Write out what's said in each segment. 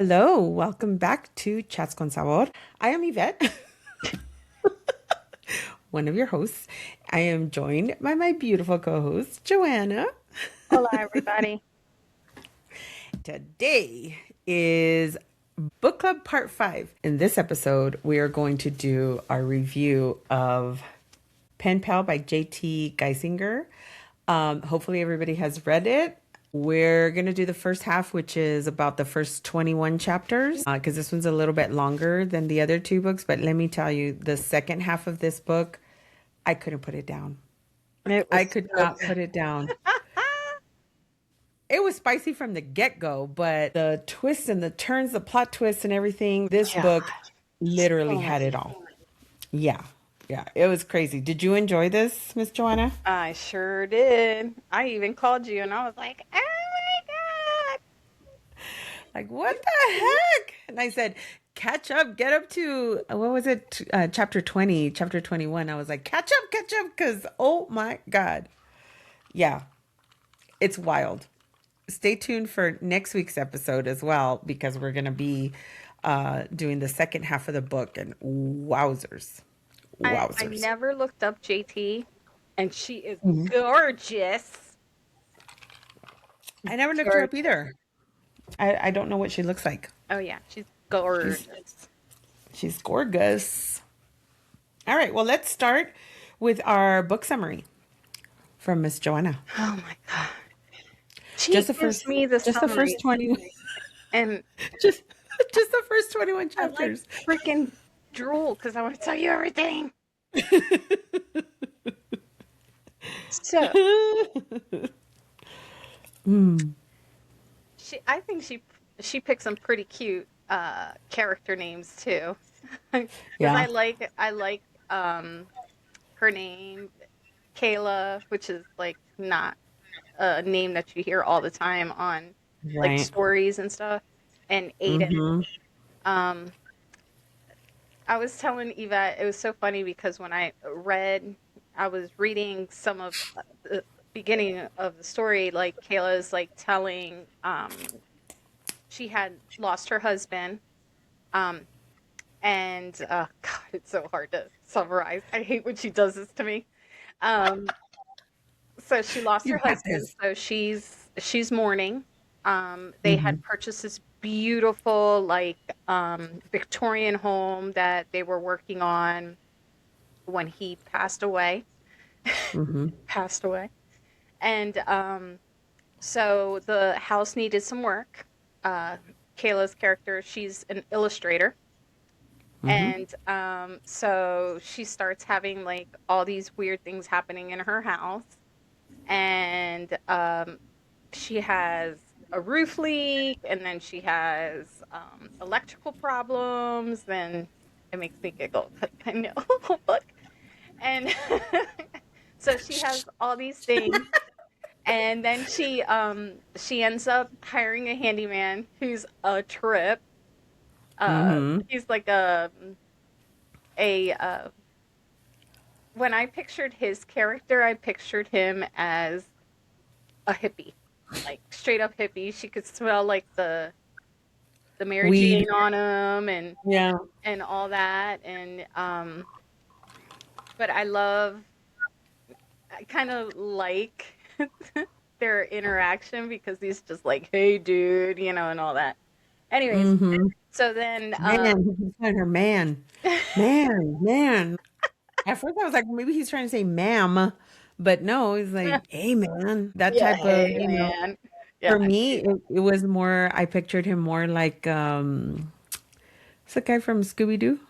Hello, welcome back to Chats con Sabor. I am Yvette, one of your hosts. I am joined by my beautiful co-host, Joanna. Hola, everybody. Today is Book Club Part 5. In this episode, we are going to do our review of Pen Pal by JT Geissinger. Hopefully everybody has read it. We're going to do the first half, which is about the first 21 chapters, because this one's a little bit longer than the other two books. But let me tell you, the second half of this book, I couldn't put it down. I could not put it down. It was spicy from the get-go, but the twists and the turns, the plot twists and everything, this book literally had it all. Yeah. Yeah, it was crazy. Did you enjoy this, Miss Joanna? I sure did. I even called you and I was like, oh my Like, what the heck? And I said, catch up, get up to, what was it? Chapter 20, chapter 21. I was like, catch up, because, oh my God. Yeah, it's wild. Stay tuned for next week's episode as well, because we're going to be doing the second half of the book. And wowzers. God. I never looked up JT and she is gorgeous. I never looked her up either. I don't know what she looks like. Oh, yeah. She's gorgeous. She's gorgeous. All right. Well, let's start with our book summary from Miss Joanna. Oh, my God. Just the first 20 and just the first 21 chapters. I like freaking drool because I want to tell you everything. So I think she picked some pretty cute character names too. Yeah. I like her name Kayla, which is like not a name that you hear all the time on like stories and stuff. And Aiden. I was telling Yvette, it was so funny because when I was reading some of the beginning of the story, like Kayla's like telling she had lost her husband. And God, it's so hard to summarize. I hate when she does this to me. So she lost her husband, so she's mourning. They had purchased this beautiful like Victorian home that they were working on when he passed away. Passed away. And so the house needed some work. Kayla's character, she's an illustrator. And so she starts having like all these weird things happening in her house. And she has a roof leak, and then she has electrical problems. Then it makes me giggle. I know. Look. And so she has all these things. And then she ends up hiring a handyman who's a trip. He's like when I pictured his character, I pictured him as a hippie, like straight up hippie. She could smell like the Mary Jane on him and all that. And but I kind of like their interaction because he's just like, hey dude, and all that. Anyways, so then man. At first I was like, maybe he's trying to say ma'am, but no, he's like, hey man. That type of, man. For me, it was more, I pictured him more like what's the guy from Scooby-Doo?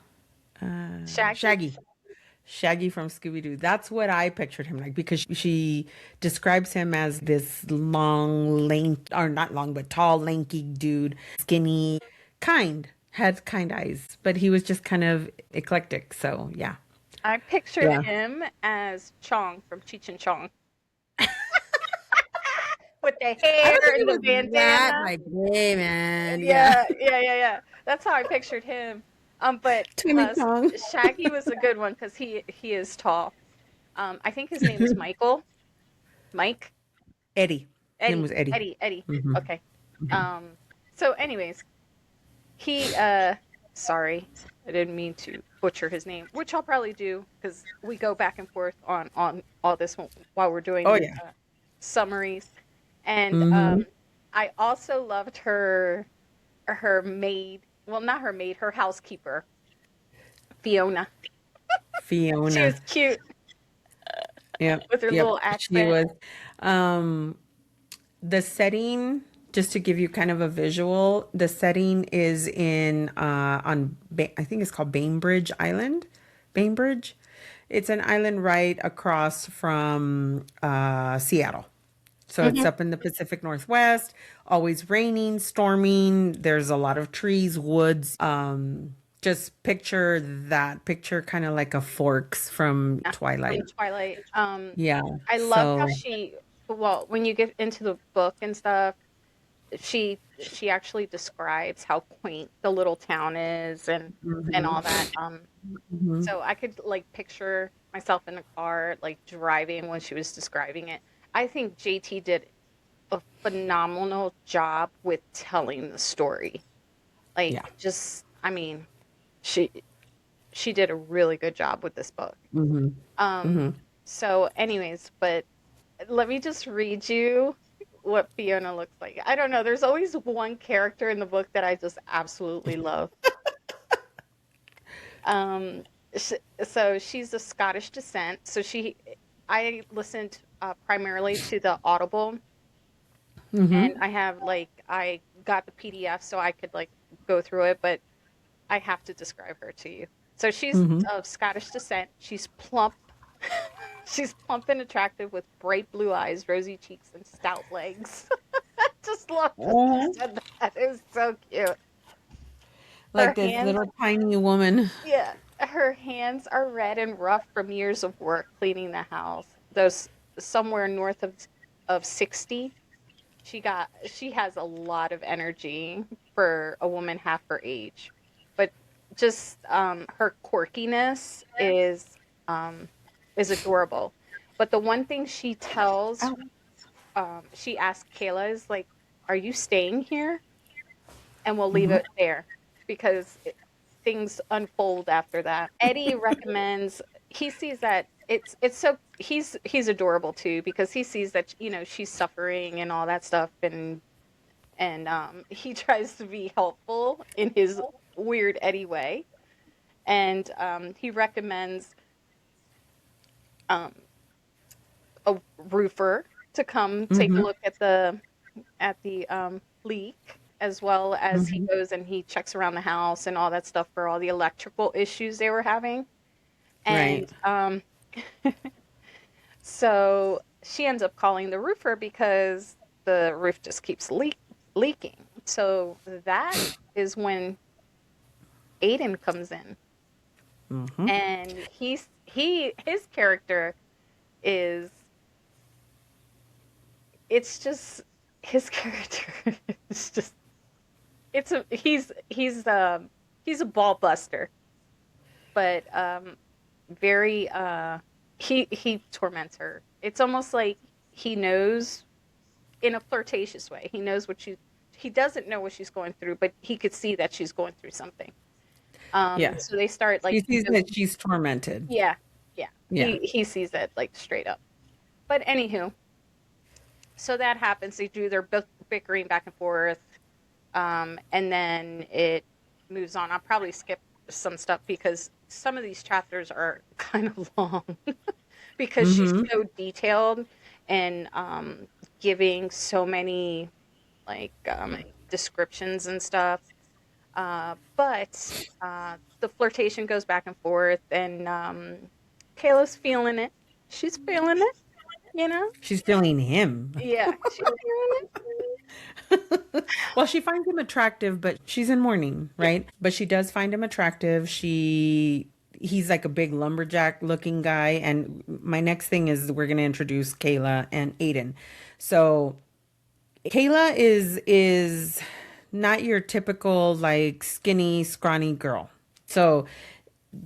Shaggy from Scooby-Doo. That's what I pictured him like, because she describes him as this not long, but tall, lanky dude, skinny, had kind eyes, but he was just kind of eclectic. So yeah. I pictured him as Chong from Cheech and Chong. With the hair and the bandana. Like, hey man. Yeah. That's how I pictured him. But Shaggy was a good one because he is tall. I think his name is Michael. Mike? Eddie. His name was Eddie. Eddie. Okay. So anyways, he sorry, I didn't mean to butcher his name, which I'll probably do because we go back and forth on all this while we're doing Oh these yeah. summaries. And Mm-hmm. I also loved her maid, well, not her maid, her housekeeper, Fiona. She Fiona. was cute Yep. with her Yep. little She accent. was. Um, the setting, just to give you kind of a visual, the setting is in I think it's called Bainbridge Island. Bainbridge. It's an island right across from Seattle. So it's Hmm. up in the Pacific Northwest, always raining, storming. There's a lot of trees, woods. Just picture that picture kind of like a Forks from Yeah, from Twilight. Twilight. Yeah. I love how So, she, well, when you get into the book and stuff, she actually describes how quaint the little town is and all that. mhm. So I could like picture myself in the car like driving when she was describing it. I think JT did a phenomenal job with telling the story. Like Yeah. just I mean, she she did a really good job with this book. Hmm. Um Hmm. so anyways, but let me just read you what Fiona looks like. I don't know, there's always one character in the book that I just absolutely love. Um, sh so she's of Scottish descent. I listened primarily to the Audible, and Hmm. I got the PDF so I could like go through it, but I have to describe her to you. So she's Hmm. of Scottish descent. She's plump. She's plump and attractive with bright blue eyes, rosy cheeks, and stout legs. Just love that she Oh, said that. It was so cute. Her like this hands little tiny woman. Yeah, her hands are red and rough from years of work cleaning the house. Those somewhere north of 60. She has a lot of energy for a woman half her age. But just her quirkiness um is adorable. But the one thing she tells Oh. she asks Kayla is like, "Are you staying here?" And we'll leave Hmm. it there because things unfold after that. Eddie recommends he sees that it's so he's adorable too because he sees that she's suffering and all that stuff and he tries to be helpful in his weird Eddie way and he recommends um a roofer to come take a Hmm. look at the leak as well as he Hmm. goes and he checks around the house and all that stuff for all the electrical issues they were having. And Right. so she ends up calling the roofer because the roof just keeps leaking. So that is when Aiden comes in. Hmm. And his character is it's just his character is just it's a he's a ball buster, but very he torments her. It's almost like he knows in a flirtatious way. He knows he doesn't know what she's going through, but he could see that she's going through something. Yeah. So they start like He sees that she's tormented. yeah, yeah. Yeah. He sees it like straight up. But anywho, so that happens. They do their bickering back and forth, and then it moves on. I'll probably skip some stuff because some of these chapters are kind of long because she's Hmm. so detailed and giving so many like descriptions and stuff. But the flirtation goes back and forth, and Kayla's feeling it. She's feeling it, you know? She's feeling him. Yeah, she's feeling Well, she finds him attractive, but she's in mourning, it. right? But she does find him attractive. He's like a big lumberjack looking guy. And my next thing is we're gonna introduce Kayla and Aiden. So Kayla is not your typical like skinny, scrawny girl. So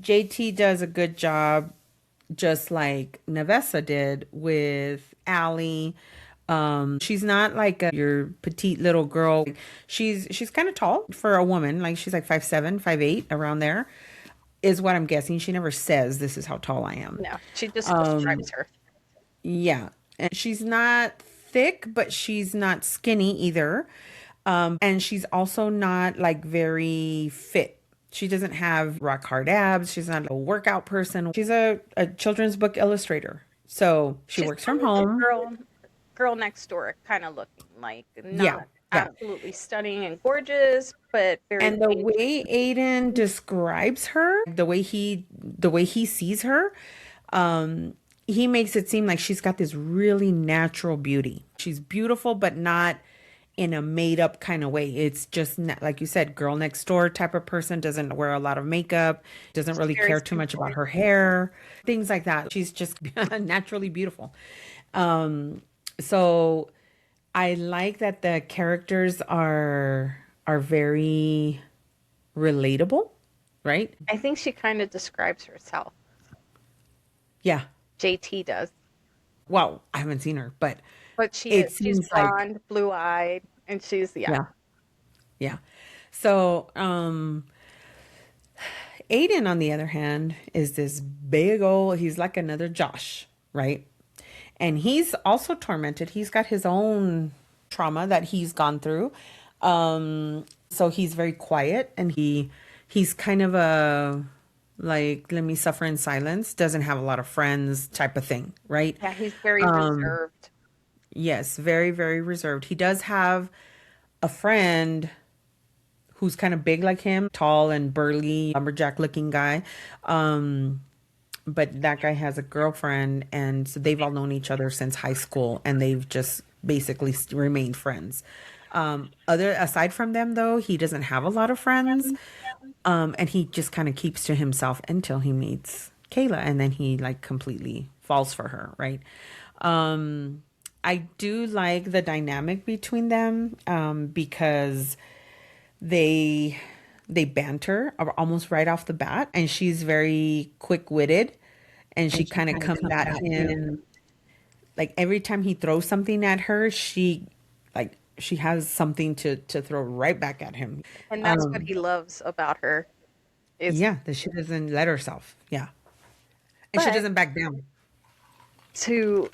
JT does a good job, just like Nevessa did with Allie. She's not like your petite little girl. She's kind of tall for a woman. Like she's like 5'7", 5'8", around there is what I'm guessing. She never says this is how tall I am. No, she just describes her. Yeah. And she's not thick, but she's not skinny either. And she's also not like very fit. She doesn't have rock hard abs. She's not a workout person. She's a children's book illustrator. So she She's works from kind of the home. girl next door kind of looking, like Yeah. not Yeah. absolutely stunning and gorgeous, but very And the plain way Aiden describes her, the way he sees her, um, he makes it seem like she's got this really natural beauty. She's beautiful, but not in a made up kind of way. It's just like you said, girl next door type of person, doesn't wear a lot of makeup, doesn't really very care too much simple. about her hair, things like that. She's just naturally beautiful. So I like that the characters are very relatable, right? I think she kind of describes herself. Yeah. JT does. Well, I haven't seen her, but But she it is. She's seems like blonde, blue-eyed, and she's yeah. yeah, yeah. So, Aiden, on the other hand, is this big old, he's like another Josh, right? And he's also tormented. He's got his own trauma that he's gone through. So he's very quiet and he's kind of a like let me suffer in silence, doesn't have a lot of friends type of thing, right? Yeah, he's very reserved. Yes, very, very reserved. He does have a friend who's kind of big like him, tall and burly, lumberjack looking guy. But that guy has a girlfriend, and so they've all known each other since high school, and they've just basically remained friends. Other aside from them, though, he doesn't have a lot of friends, and he just kind of keeps to himself until he meets Kayla, and then he like completely falls for her, right? I do like the dynamic between them because they they banter almost right off the bat, and she's very quick-witted, and she kind of comes at him like every time he throws something at her, she has something to throw right back at him. And that's what he loves about her is Yeah, that she doesn't let herself. Yeah, and she but doesn't back down. to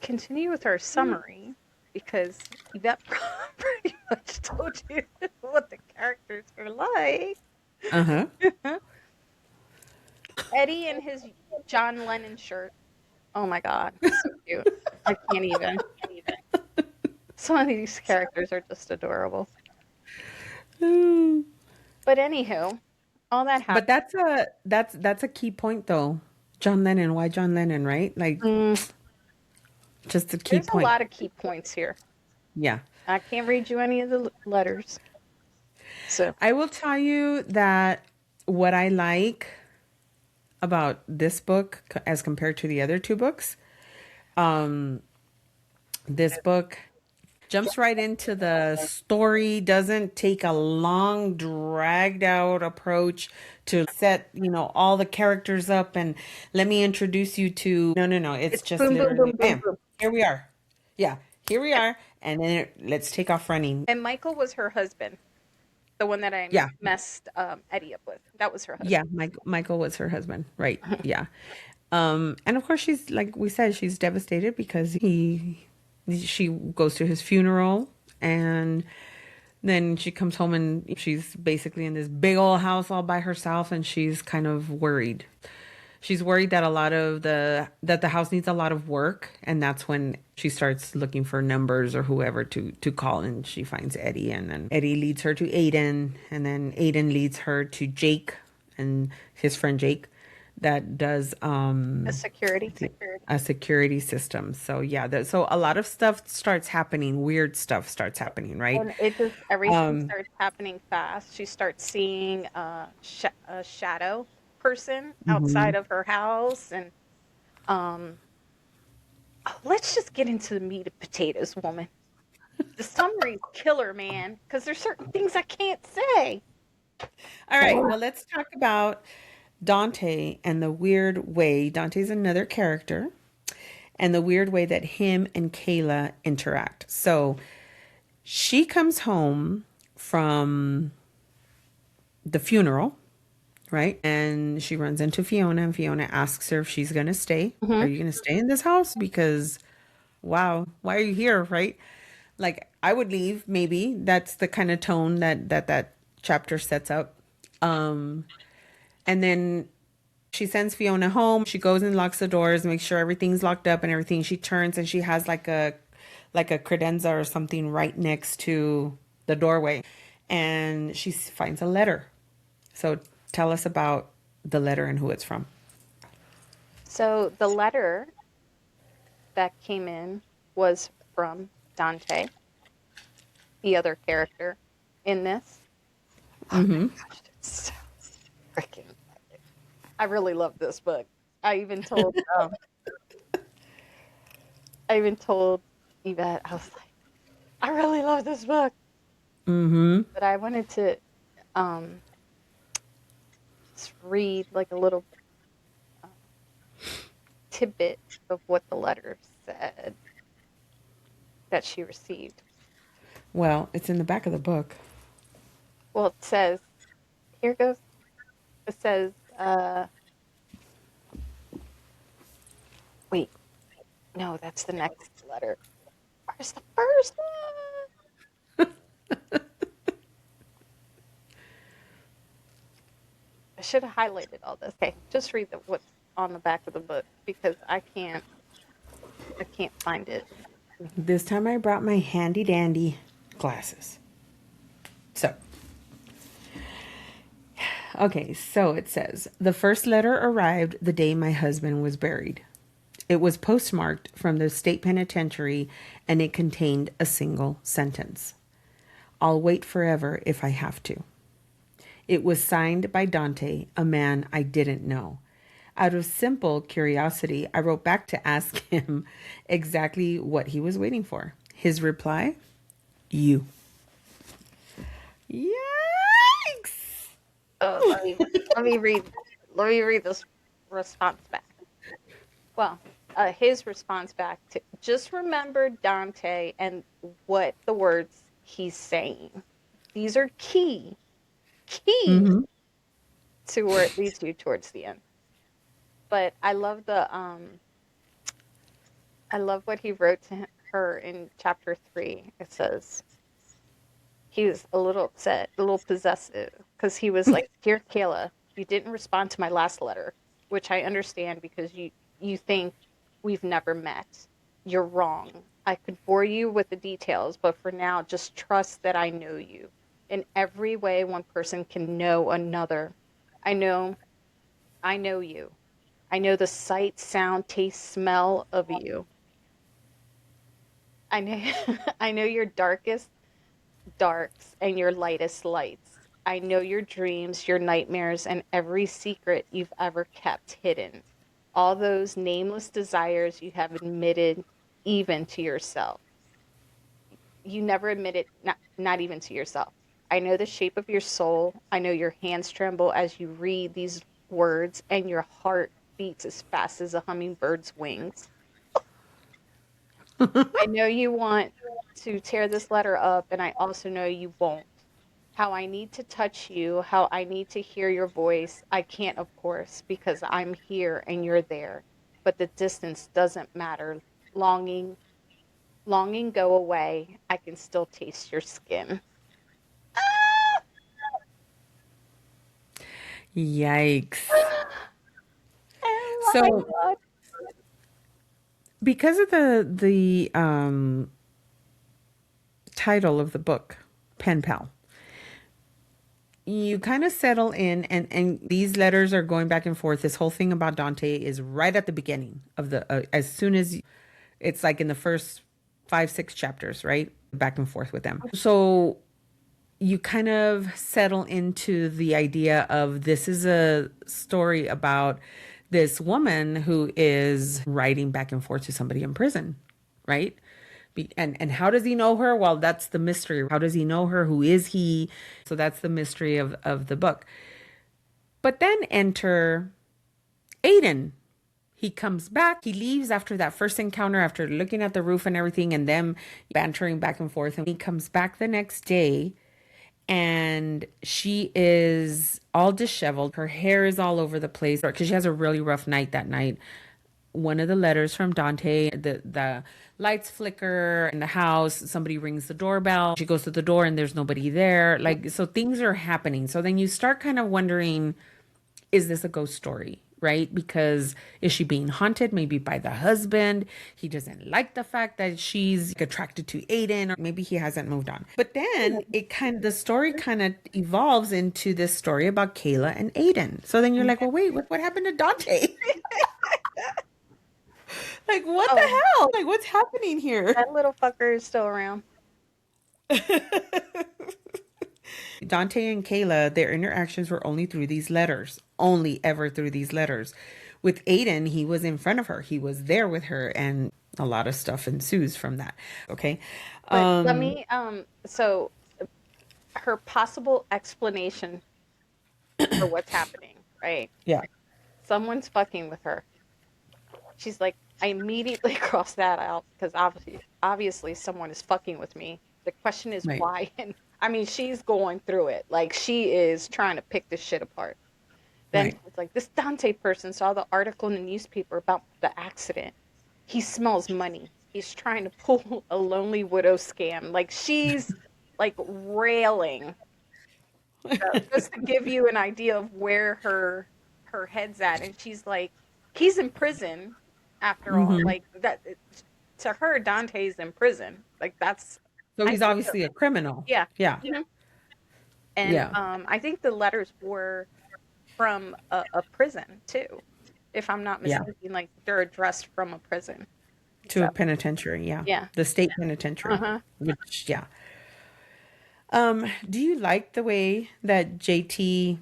continue with our summary because Yvette pretty much told you what the characters are like. Uh huh. Eddie in his John Lennon shirt. Oh my god, so cute. I can't even. Some of these characters are just adorable. But anywho, all that But happened. that's a key point though. John Lennon. Why John Lennon? Right? Like just a key There's a point. lot of key points here. Yeah. I can't read you any of the letters. So I will tell you that what I like about this book as compared to the other two books, this book jumps right into the story, doesn't take a long dragged out approach to set, all the characters up and let me introduce you to no, it's it's just boom, boom, boom, literally boom, bam, boom. here we are. Yeah, here we are, and then let's take off running. And Michael was her husband, the one that I Yeah. messed Eddie up with. That was her Yeah, husband. Michael was her husband, right? Yeah. And of course she's like we said, she's devastated because she goes to his funeral, and then she comes home and she's basically in this big old house all by herself, and she's kind of worried. She's worried that the house needs a lot of work, and that's when she starts looking for numbers or whoever to call, and she finds Eddie, and then Eddie leads her to Aiden, and then Aiden leads her to Jake and his friend Jake that does A security. a security system. So yeah, so a lot of stuff starts happening, weird stuff starts happening, right? And it just everything starts happening fast. She starts seeing a shadow person outside of her house, and um, let's just get into the meat and potatoes, woman. The summary's killer, man, because there's certain things I can't say. All right, well, let's talk about Dante and the weird way. Dante's another character, and the weird way that him and Kayla interact. So she comes home from the funeral, right? And she runs into Fiona, and Fiona asks her if she's going to stay. Are Hmm. you going to stay in this house? Because, wow, why are you here, right? Like, I would leave, maybe. That's the kind of tone that chapter sets up. And then she sends Fiona home. She goes and locks the doors, makes sure everything's locked up and everything. She turns and she has like a credenza or something right next to the doorway. And she finds a letter. So tell us about the letter and who it's from. So the letter that came in was from Dante, the other character in this. Oh my gosh, it's so freaking. I really love this book. I even told um, I even told Yvette, I was like, I really love this book. Mm-hmm. But I wanted to um, just read like a little uh, tidbit of what the letter said that she received. Well, it's in the back of the book. Well, it says, here goes. It says, wait, no, that's the next letter. Where's the first one? I should have highlighted all this. Okay, just read what's on the back of the book because I can't find it. This time I brought my handy dandy glasses. So, okay, so it says the first letter arrived the day my husband was buried. It was postmarked from the state penitentiary and it contained a single sentence: I'll wait forever if I have to. It was signed by Dante, a man I didn't know. Out of simple curiosity, I wrote back to ask him exactly what he was waiting for. His reply: you. Yikes! Oh, let me read let me read this response back. Well, his response back to just remember Dante and what the words he's saying. These are key Mm-hmm. to where it leads you towards the end. But I love what he wrote to her in chapter 3. It says he was a little upset, a little possessive, because he was like, "Dear Kayla, you didn't respond to my last letter, which I understand because you think we've never met. You're wrong. I could bore you with the details, but for now, just trust that I know you. In every way one person can know another. I know, I know you. I know the sight, sound, taste, smell of you. I know I know your darkest darks and your lightest lights. I know your dreams, your nightmares, and every secret you've ever kept hidden. All those nameless desires you have admitted even to yourself. You never admit it, not even to yourself. I know the shape of your soul. I know your hands tremble as you read these words, and your heart beats as fast as a hummingbird's wings. I know you want to tear this letter up, and I also know you won't. How I need to touch you, how I need to hear your voice. I can't, of course, because I'm here and you're there. But the distance doesn't matter. Longing, longing go away. I can still taste your skin. Yikes. Oh my So, God. because of the title of the book, Pen Pal, you kind of settle in, and these letters are going back and forth. This whole thing about Dante is right at the beginning of the as soon as it's like in the first 5 6 chapters, right, back and forth with them. So you kind of settle into the idea of this is a story about this woman who is writing back and forth to somebody in prison, right? And how does he know her? Well, that's the mystery. How does he know her? Who is he? So that's the mystery of the book. But then enter Aiden. He comes back. He leaves after that first encounter, after looking at the roof and everything, and them bantering back and forth. And he comes back the next day, and she is all disheveled. Her hair is all over the place because she has a really rough night that night. One of the letters from Dante, the lights flicker in the house. Somebody rings the doorbell. She goes to the door and there's nobody there. Like, so things are happening. So then you start kind of wondering, is this a ghost story? Right? Because is she being haunted maybe by the husband? He doesn't like the fact that she's attracted to Aiden, or maybe he hasn't moved on. But then the story kind of evolves into this story about Kayla and Aiden. So then you're like, well, wait, what happened to Dante? Like, what the Oh, hell? Like, what's happening here? that little fucker is still around. Dante and Kayla, their interactions were only through these letters, only ever through these letters. With Aiden, he was in front of her, he was there with her, and a lot of stuff ensues from that. Okay. But let me so her possible explanation for what's happening, right? Yeah. Someone's fucking with her. She's like, I immediately crossed that out because obviously someone is fucking with me. The question is Right. why, and I mean she's going through it. Like she is trying to pick this shit apart. Then Right. it's like this Dante person saw the article in the newspaper about the accident. He smells money. He's trying to pull a lonely widow scam. Like she's like railing. So just to give you an idea of where her head's at, and she's like, he's in prison after all. Hmm. Like that to her, Dante's in prison. Like that's So I he's think obviously a criminal. yeah. Yeah. Mhm. And Yeah. I think the letters were from a prison too, if I'm not Yeah. mistaken. Like they're addressed from a prison. To So a penitentiary. Yeah. yeah. The state penitentiary. Uh-huh. Which, yeah. Do you like the way that JT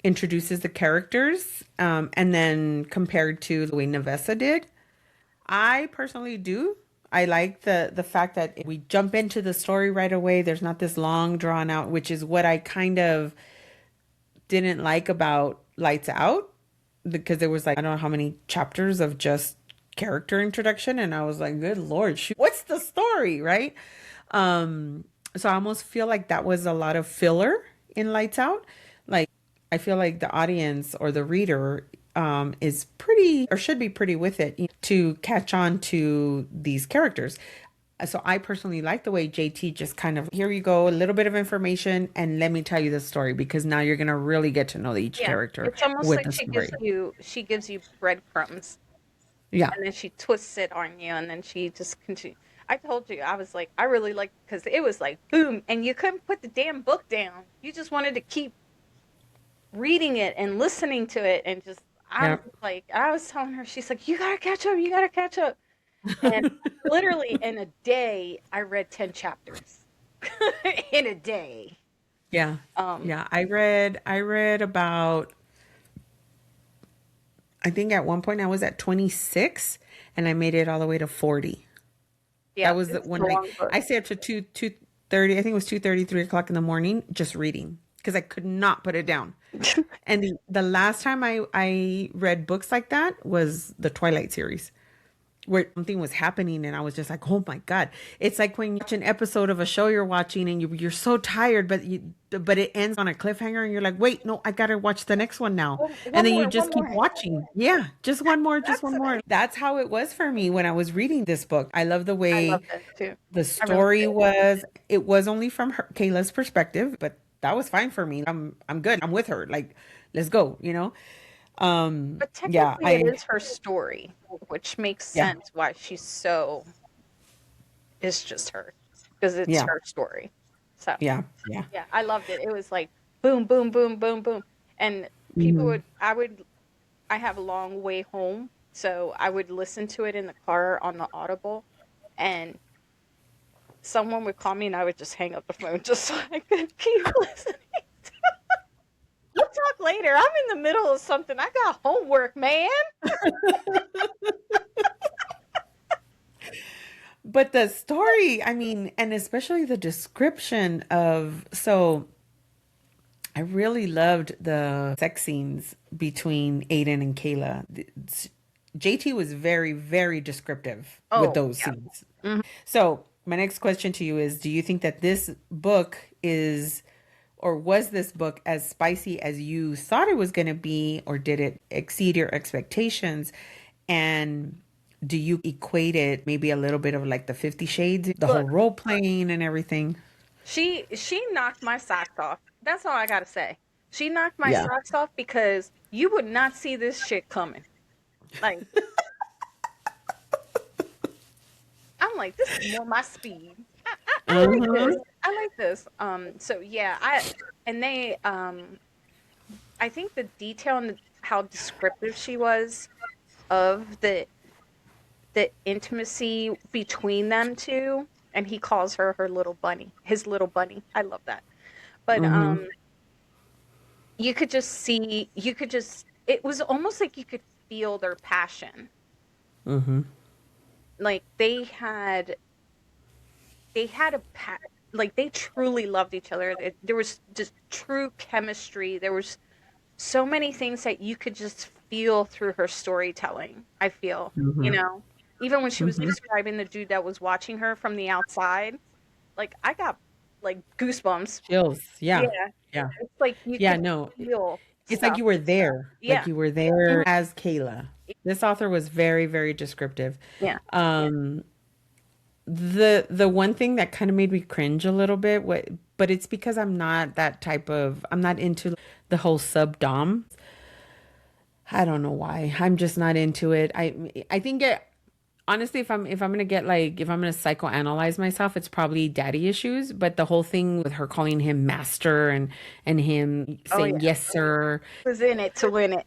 introduces the characters, and then compared to the way Nevessa did? I personally do. I like the fact that we jump into the story right away. There's not this long drawn out, which is what I kind of didn't like about Lights Out, because there was like, I don't know how many chapters of just character introduction, and I was like, good lord, shoot, what's the story, right? So I almost feel like that was a lot of filler in Lights Out. Like, I feel like the audience or the reader is pretty, or should be pretty with it, to catch on to these characters. So I personally like the way JT just kind of, here you go, a little bit of information, and let me tell you the story, because now you're gonna really get to know each Yeah. character It's almost with like the story. she gives you breadcrumbs Yeah. and then she twists it on you and then she just continues. I told you, I was like, I really like because it was like boom, and you couldn't put the damn book down. You just wanted to keep reading it and listening to it, and just I Yeah. was like, I was telling her, she's like, you gotta catch up, you gotta catch up, and literally in a day, I read 10 chapters in a day. Yeah. Um, Yeah. I read about, I think at one point I was at 26 and I made it all the way to 40. yeah, That was the it's a one night. long book. I stayed up to 2:30. I think it was 2:30, 3 o'clock in the morning, just reading, because I could not put it down. And the last time I read books like that was the Twilight series, where something was happening and I was just like, oh my God. It's like when you watch an episode of a show you're watching and you're so tired, but it ends on a cliffhanger and you're like, wait, no, I gotta watch the next one now. And then you One just keep more. watching. Yeah, just one more, just That's one it. more. That's how it was for me when I was reading this book. I love the I way loved it too. the I really story did. was. It was only from Kayla's perspective, but that was fine for me. I'm good. I'm with her. Like, let's go. But Yeah, technically, it is her story, which makes yeah, sense why she's so. It's just her because it's yeah, her story. So yeah, yeah. yeah, I loved it. It was like boom, boom, boom, boom, boom, and people Mhm. would. I have a long way home, so I would listen to it in the car on the Audible, and someone would call me, and I would just hang up the phone just so I could keep listening. We'll talk later. I'm in the middle of something. I got homework, man. But the story, I mean, and especially the description of, so I really loved the sex scenes between Aiden and Kayla. JT was very, very descriptive with Oh, those yeah. scenes. Mhm. So, my next question to you is, do you think that this book is, or was this book as spicy as you thought it was going to be, or did it exceed your expectations? And do you equate it maybe a little bit of like the 50 Shades, the whole Look, role playing and everything? she knocked my socks off. That's all I gotta say. She knocked my Yeah. socks off because you would not see this shit coming. Like, I'm like, this is more my speed. I like this. Uh-huh. I like this. So yeah, and they I think the detail and how descriptive she was of the intimacy between them two, and he calls her her little bunny, his little bunny. I love that. But Mm-hmm. you could just see, it was almost like you could feel their passion. Mm-hmm. Like they had like they truly loved each other. There was just true chemistry. There was so many things that you could just feel through her storytelling. I feel, Mm-hmm. even when she was Mm-hmm. describing the dude that was watching her from the outside, like I got like goosebumps. Chills. Yeah. Yeah, Yeah. it's like you Yeah. could No, feel it's like stuff. you were there. Like Yeah. you were Mhm. there as Kayla. This author was very, very descriptive. Yeah. Um, the one thing that kind of made me cringe a little bit, but it's because I'm not into the whole sub dom. I don't know why. I'm just not into it. I think honestly, if I'm gonna get like, if I'm gonna psychoanalyze myself, it's probably daddy issues. But the whole thing with her calling him master and him Oh saying yeah. yes sir. Was in it to win it.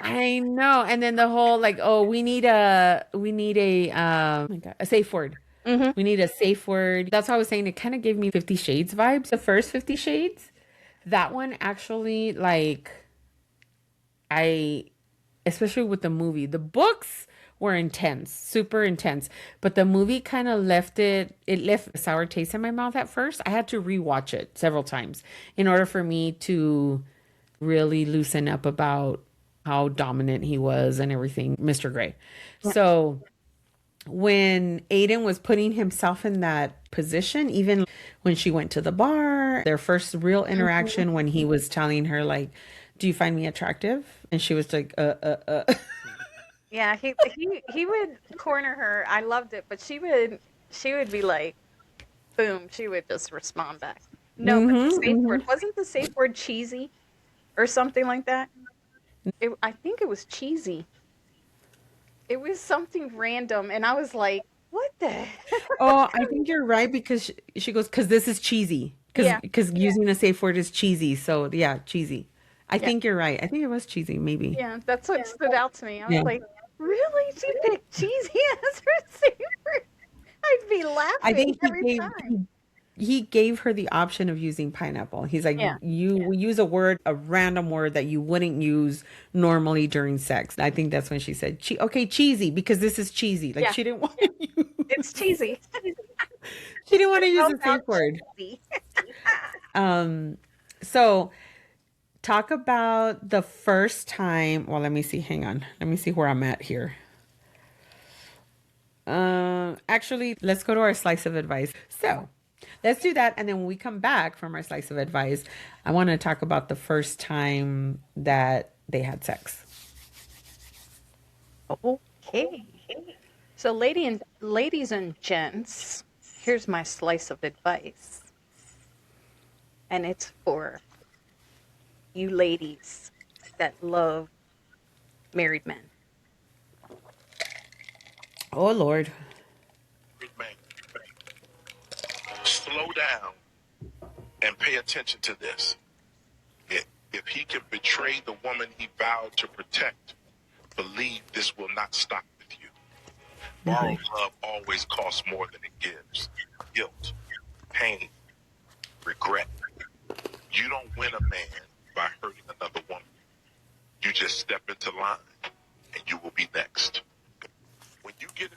I know. And then the whole like, oh, we need oh my God, a safe word. Hmm. We need a safe word. That's why I was saying it kind of gave me 50 Shades vibes. The first 50 Shades, that one actually, like, I, especially with the movie, the books were intense, super intense, but the movie kind of it left a sour taste in my mouth at first. I had to rewatch it several times in order for me to really loosen up about how dominant he was and everything, Mr. Gray. Yeah. So when Aiden was putting himself in that position, even when she went to the bar, their first real Mhm. interaction when he was telling her like, "Do you find me attractive?" and she was like, Yeah, he would corner her. I loved it, but she would be like, boom, she would just respond back. No, but the mm-hmm, safe mm-hmm. word, wasn't the safe word cheesy or something like that? I think it was cheesy. It was something random, and I was like, what the heck? Oh, I think you're right because she goes, because this is cheesy. Yeah, Because using a safe word is cheesy. So yeah, cheesy. I yeah, think you're right. I think it was cheesy, maybe. yeah. That's what stood out to me. I was Yeah. like, really? She picked cheesy as her safe word? I'd be I laughing think he every gave time. he gave her the option of using pineapple. He's like, Yeah, you will use a word, a random word that you wouldn't use normally during sex. I think that's when she said, okay, cheesy, because this is cheesy. Like yeah. she didn't want to It's cheesy. she didn't want to use Spelled a safe out word. cheesy. Um, so talk about the first time. Well, let me see. Hang on. Let me see where I'm at here. Actually, let's go to our slice of advice. So let's do that. And then when we come back from our slice of advice, I want to talk about the first time that they had sex. Okay. So, ladies and gents, here's my slice of advice, and it's for you ladies that love married men. Oh, Lord. Man, slow down and pay attention to this. If he can betray the woman he vowed to protect, believe this will not stop with you. Mm-hmm. Borrowed love always costs more than it gives. Guilt, pain, regret. You don't win a man by hurting another woman. You just step into line and you will be next. When you get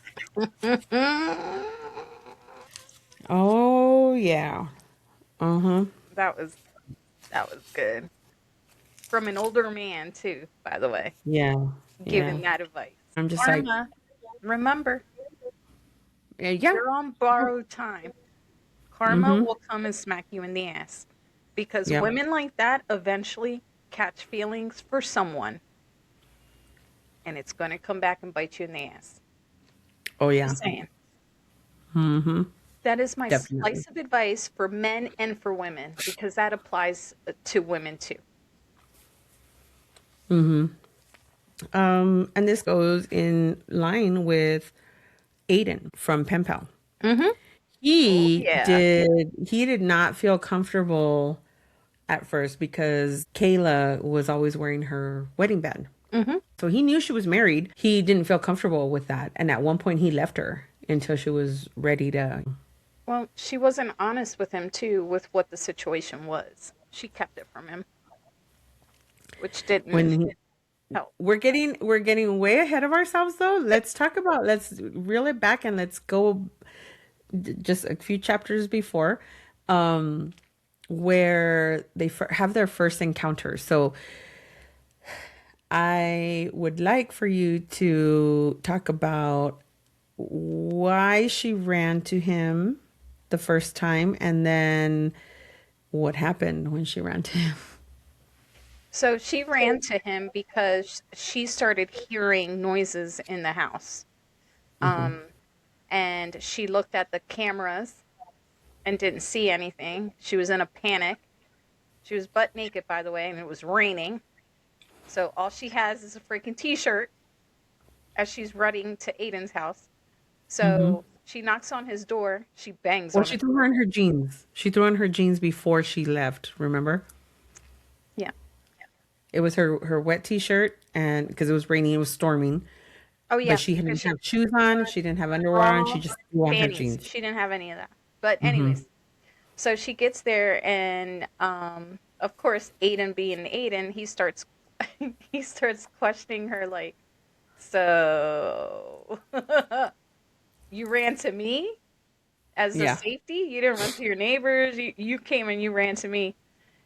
Oh, yeah. Uh huh. That was that was good. From an older man too, by the way. Yeah. Yeah. giving that advice. I'm just like, Karma, remember, yeah. you're on borrowed time. Karma Mm-hmm. will come and smack you in the ass because Yep. women like that eventually catch feelings for someone and it's going to come back and bite you in the ass. Oh, yeah. Just saying. Mm-hmm. That is my Definitely. slice of advice for men and for women because that applies to women too. And this goes in line with Aiden from Pen Pal. Mm-hmm. Oh, He yeah. did not feel comfortable at first because Kayla was always wearing her wedding band. Mm-hmm. So he knew she was married. He didn't feel comfortable with that. And at one point he left her until she was ready to. Well, she wasn't honest with him too with what the situation was. She kept it from him, which didn't When he, help. we're getting way ahead of ourselves though. Let's reel it back and let's go just a few chapters before where they have their first encounter. So I would like for you to talk about why she ran to him the first time and then what happened when she ran to him. So she ran to him because she started hearing noises in the house. Um, and she looked at the cameras and didn't see anything. She was in a panic. She was butt naked, by the way, and it was raining. So all she has is a freaking t-shirt as she's running to Aiden's house. So she knocks on his door. She bangs Well, on she his threw door. on her jeans. She threw on her jeans before she left, remember? Yeah. It was her wet t-shirt and because it was raining, it was storming, Oh but yeah, she because didn't she have shoes on, she didn't have underwear on, she all just threw on her panties. jeans. She didn't have any of that. But Mm-hmm. anyways, so she gets there, and of course, Aiden being Aiden, he starts he starts questioning her like, so you ran to me as a Yeah. safety? You didn't run to your neighbors. You came and you ran to me.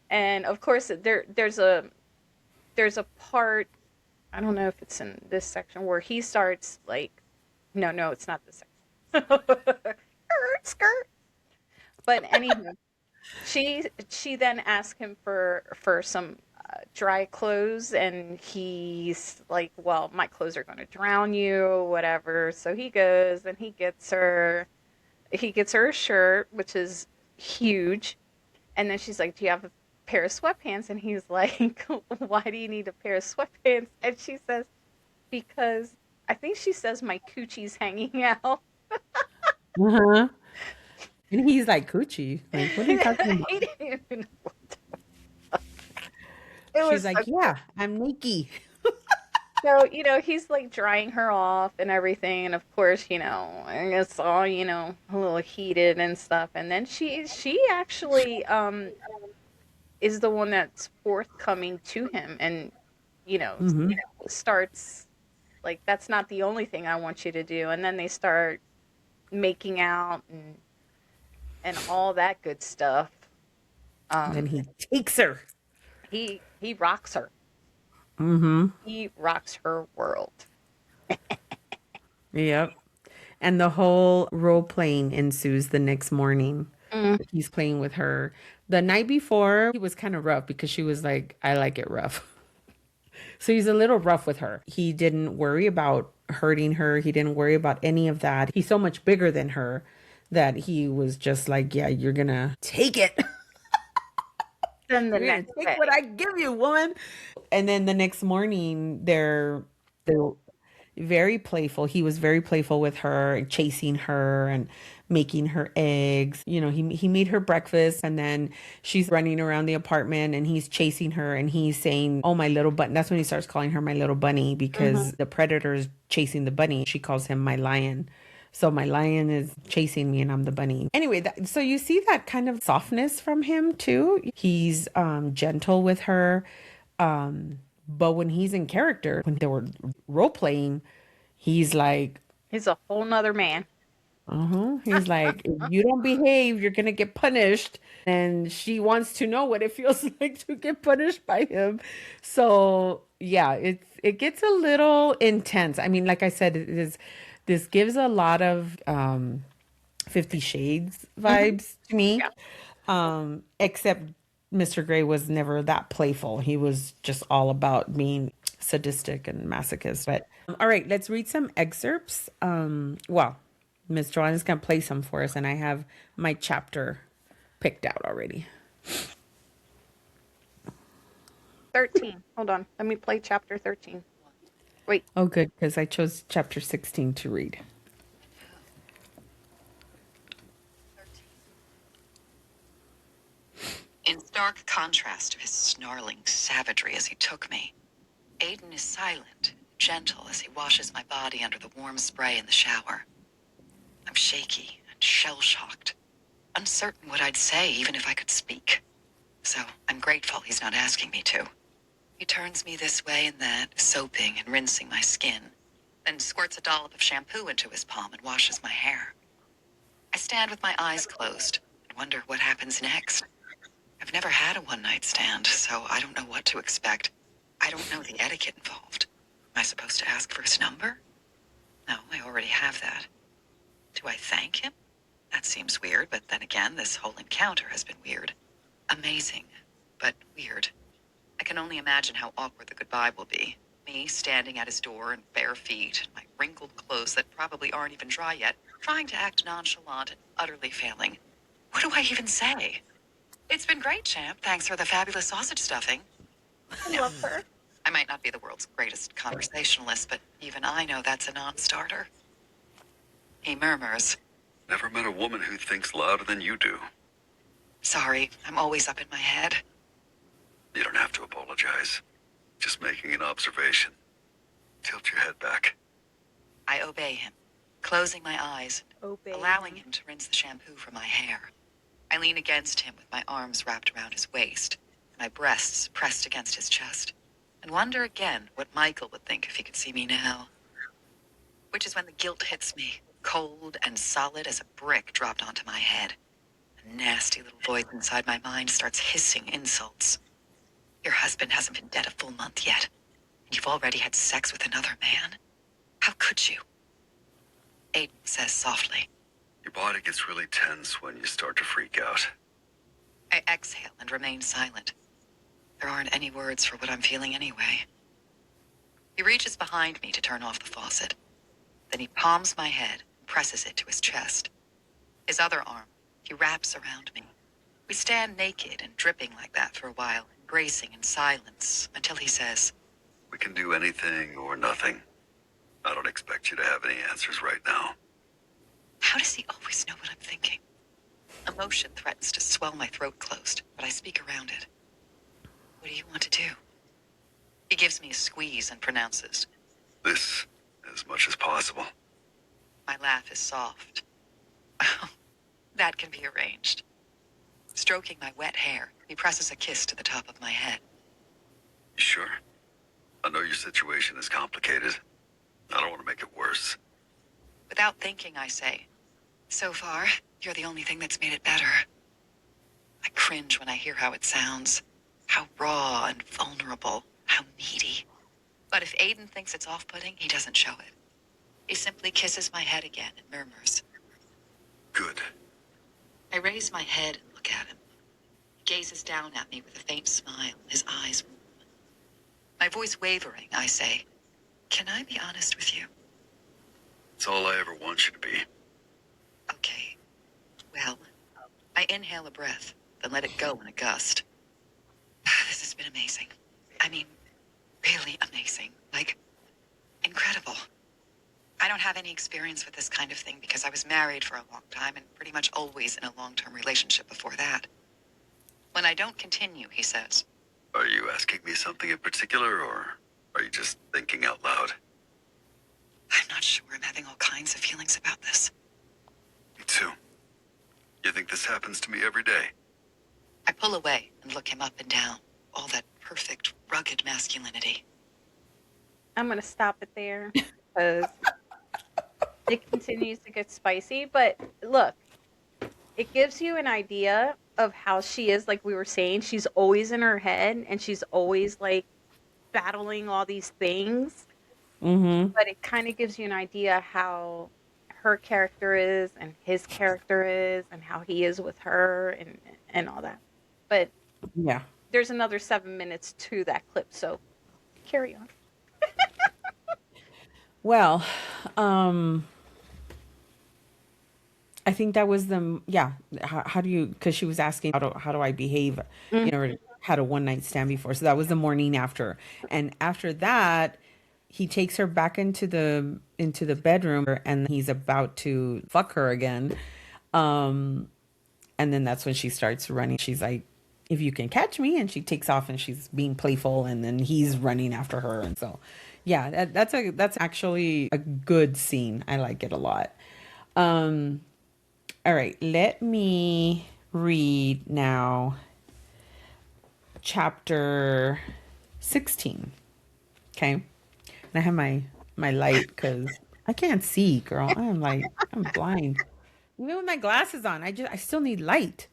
And of course, there's a part, I don't know if it's in this section where he starts like, no, it's not this section. Skirt. But anywho, she then asked him for some dry clothes, and he's like, "Well, my clothes are going to drown you, whatever." So he goes and he gets her a shirt, which is huge, and then she's like, "Do you have a pair of sweatpants?" And he's like, "Why do you need a pair of sweatpants?" And she says, "Because." I think she says my coochie's hanging out. Uh-huh. And he's like, Coochie. Like, what are you talking about? He didn't even know. It She's was so like, yeah, I'm Nikki. So, he's like drying her off and everything. And of course, it's all, a little heated and stuff. And then she actually is the one that's forthcoming to him and, you know, Mm-hmm. starts like, that's not the only thing I want you to do. And then they start making out and all that good stuff. Then Um, he takes her. he rocks her. Mm-hmm. He rocks her world. Yep. And the whole role playing ensues the next morning. Mm, He's playing with her. The night before, he was kind of rough because she was like, I like it rough. So he's a little rough with her. He didn't worry about hurting her. He didn't worry about any of that. He's so much bigger than her that he was just like, yeah, you're going to take it. then the You're going next to take day. what I give you, woman. And then the next morning, they're very playful. He was very playful with her, chasing her and making her eggs. He made her breakfast and then she's running around the apartment and he's chasing her and he's saying, "Oh, my little bunny." That's when he starts calling her my little bunny Hmm. because the predator is chasing the bunny. She calls him my lion. So my lion is chasing me and I'm the bunny. Anyway, so you see that kind of softness from him too. He's gentle with her. But when he's in character, when they were role playing, he's like, He's a whole nother man. He's like, if you don't behave, you're gonna get punished. And she wants to know what it feels like to get punished by him. So yeah, it gets a little intense. I mean, like I said, this gives a lot of 50 Shades Hmm. vibes to me. Yeah. Except Mr. Gray was never that playful. He was just all about being sadistic and masochist. But all right, let's read some excerpts. Well, Miss Joanna's gonna play some for us, and I have my chapter picked out already. 13. Hold on. Let me play chapter 13. Wait. Oh, good, because I chose chapter 16 to read. In stark contrast to his snarling savagery as he took me, Aiden is silent, gentle as he washes my body under the warm spray in the shower. I'm shaky and shell-shocked, uncertain what I'd say even if I could speak. So I'm grateful he's not asking me to. He turns me this way and that, soaping and rinsing my skin, then squirts a dollop of shampoo into his palm and washes my hair. I stand with my eyes closed and wonder what happens next. I've never had a one-night stand, so I don't know what to expect. I don't know the etiquette involved. Am I supposed to ask for his number? No, I already have that. Do I thank him? That seems weird, but then again, this whole encounter has been weird. Amazing, but weird. I can only imagine how awkward the goodbye will be. Me standing at his door in bare feet, my wrinkled clothes that probably aren't even dry yet, trying to act nonchalant and utterly failing. What do I even say? It's been great, champ. Thanks for the fabulous sausage stuffing. I love her. I might not be the world's greatest conversationalist, but even I know that's a non-starter. He murmurs, Never met a woman who thinks louder than you do. sorry, I'm always up in my head. You don't have to apologize. Just making an observation. Tilt your head back. I obey him, closing my eyes, Obey. allowing him to rinse the shampoo from my hair. I lean against him with my arms wrapped around his waist, and my breasts pressed against his chest, and wonder again what Michael would think if he could see me now. Which is when the guilt hits me, cold and solid as a brick dropped onto my head. A nasty little voice inside my mind starts hissing insults. Your husband hasn't been dead a full month yet, and you've already had sex with another man. How could you? Aiden says softly. Your body gets really tense when you start to freak out. I exhale and remain silent. There aren't any words for what I'm feeling anyway. He reaches behind me to turn off the faucet. Then he palms my head and presses it to his chest. His other arm, he wraps around me. We stand naked and dripping like that for a while, embracing in silence, until he says, We can do anything or nothing. I don't expect you to have any answers right now. how does he always know what I'm thinking? Emotion threatens to swell my throat closed, but I speak around it. What do you want to do? He gives me a squeeze and pronounces, This, as much as possible. my laugh is soft. Oh, that can be arranged. Stroking my wet hair, he presses a kiss to the top of my head. You sure? I know your situation is complicated. I don't want to make it worse. Without thinking, I say, so far, you're the only thing that's made it better. I cringe when I hear how it sounds. How raw and vulnerable. How needy. But if Aiden thinks it's off-putting, he doesn't show it. He simply kisses my head again and murmurs. Good. I raise my head and look at him. He gazes down at me with a faint smile, his eyes warm. My voice wavering, I say, can I be honest with you? It's all I ever want you to be. Okay. Well, I inhale a breath, then let it go in a gust. This has been amazing. I mean, really amazing. Like, incredible. I don't have any experience with this kind of thing because I was married for a long time and pretty much always in a long-term relationship before that. When I don't continue, he says, Are you asking me something in particular, or are you just thinking out loud? I'm not sure. I'm having all kinds of feelings about this. Me too. You think this happens to me every day? I pull away and look him up and down. All that perfect, rugged masculinity. I'm going to stop it there because It continues to get spicy, but look, it gives you an idea of how she is. Like we were saying, she's always in her head and she's always like battling all these things, Mm-hmm. but it kind of gives you an idea how her character is and his character is and how he is with her and all that. But Yeah. there's another 7 minutes to that clip, so carry on. Well, I think that was the, yeah. How do you, because she was asking, how do I behave, Mm. had a one night stand before. So that was the morning after. And after that, he takes her back into the bedroom and he's about to fuck her again. And then that's when she starts running. She's like, if you can catch me, and she takes off and she's being playful and then he's running after her. And so yeah, that's actually a good scene. I like it a lot. All right, let me read now chapter 16. Okay. And I have my light because I can't see, girl. I'm blind. Even with my glasses on, I still need light.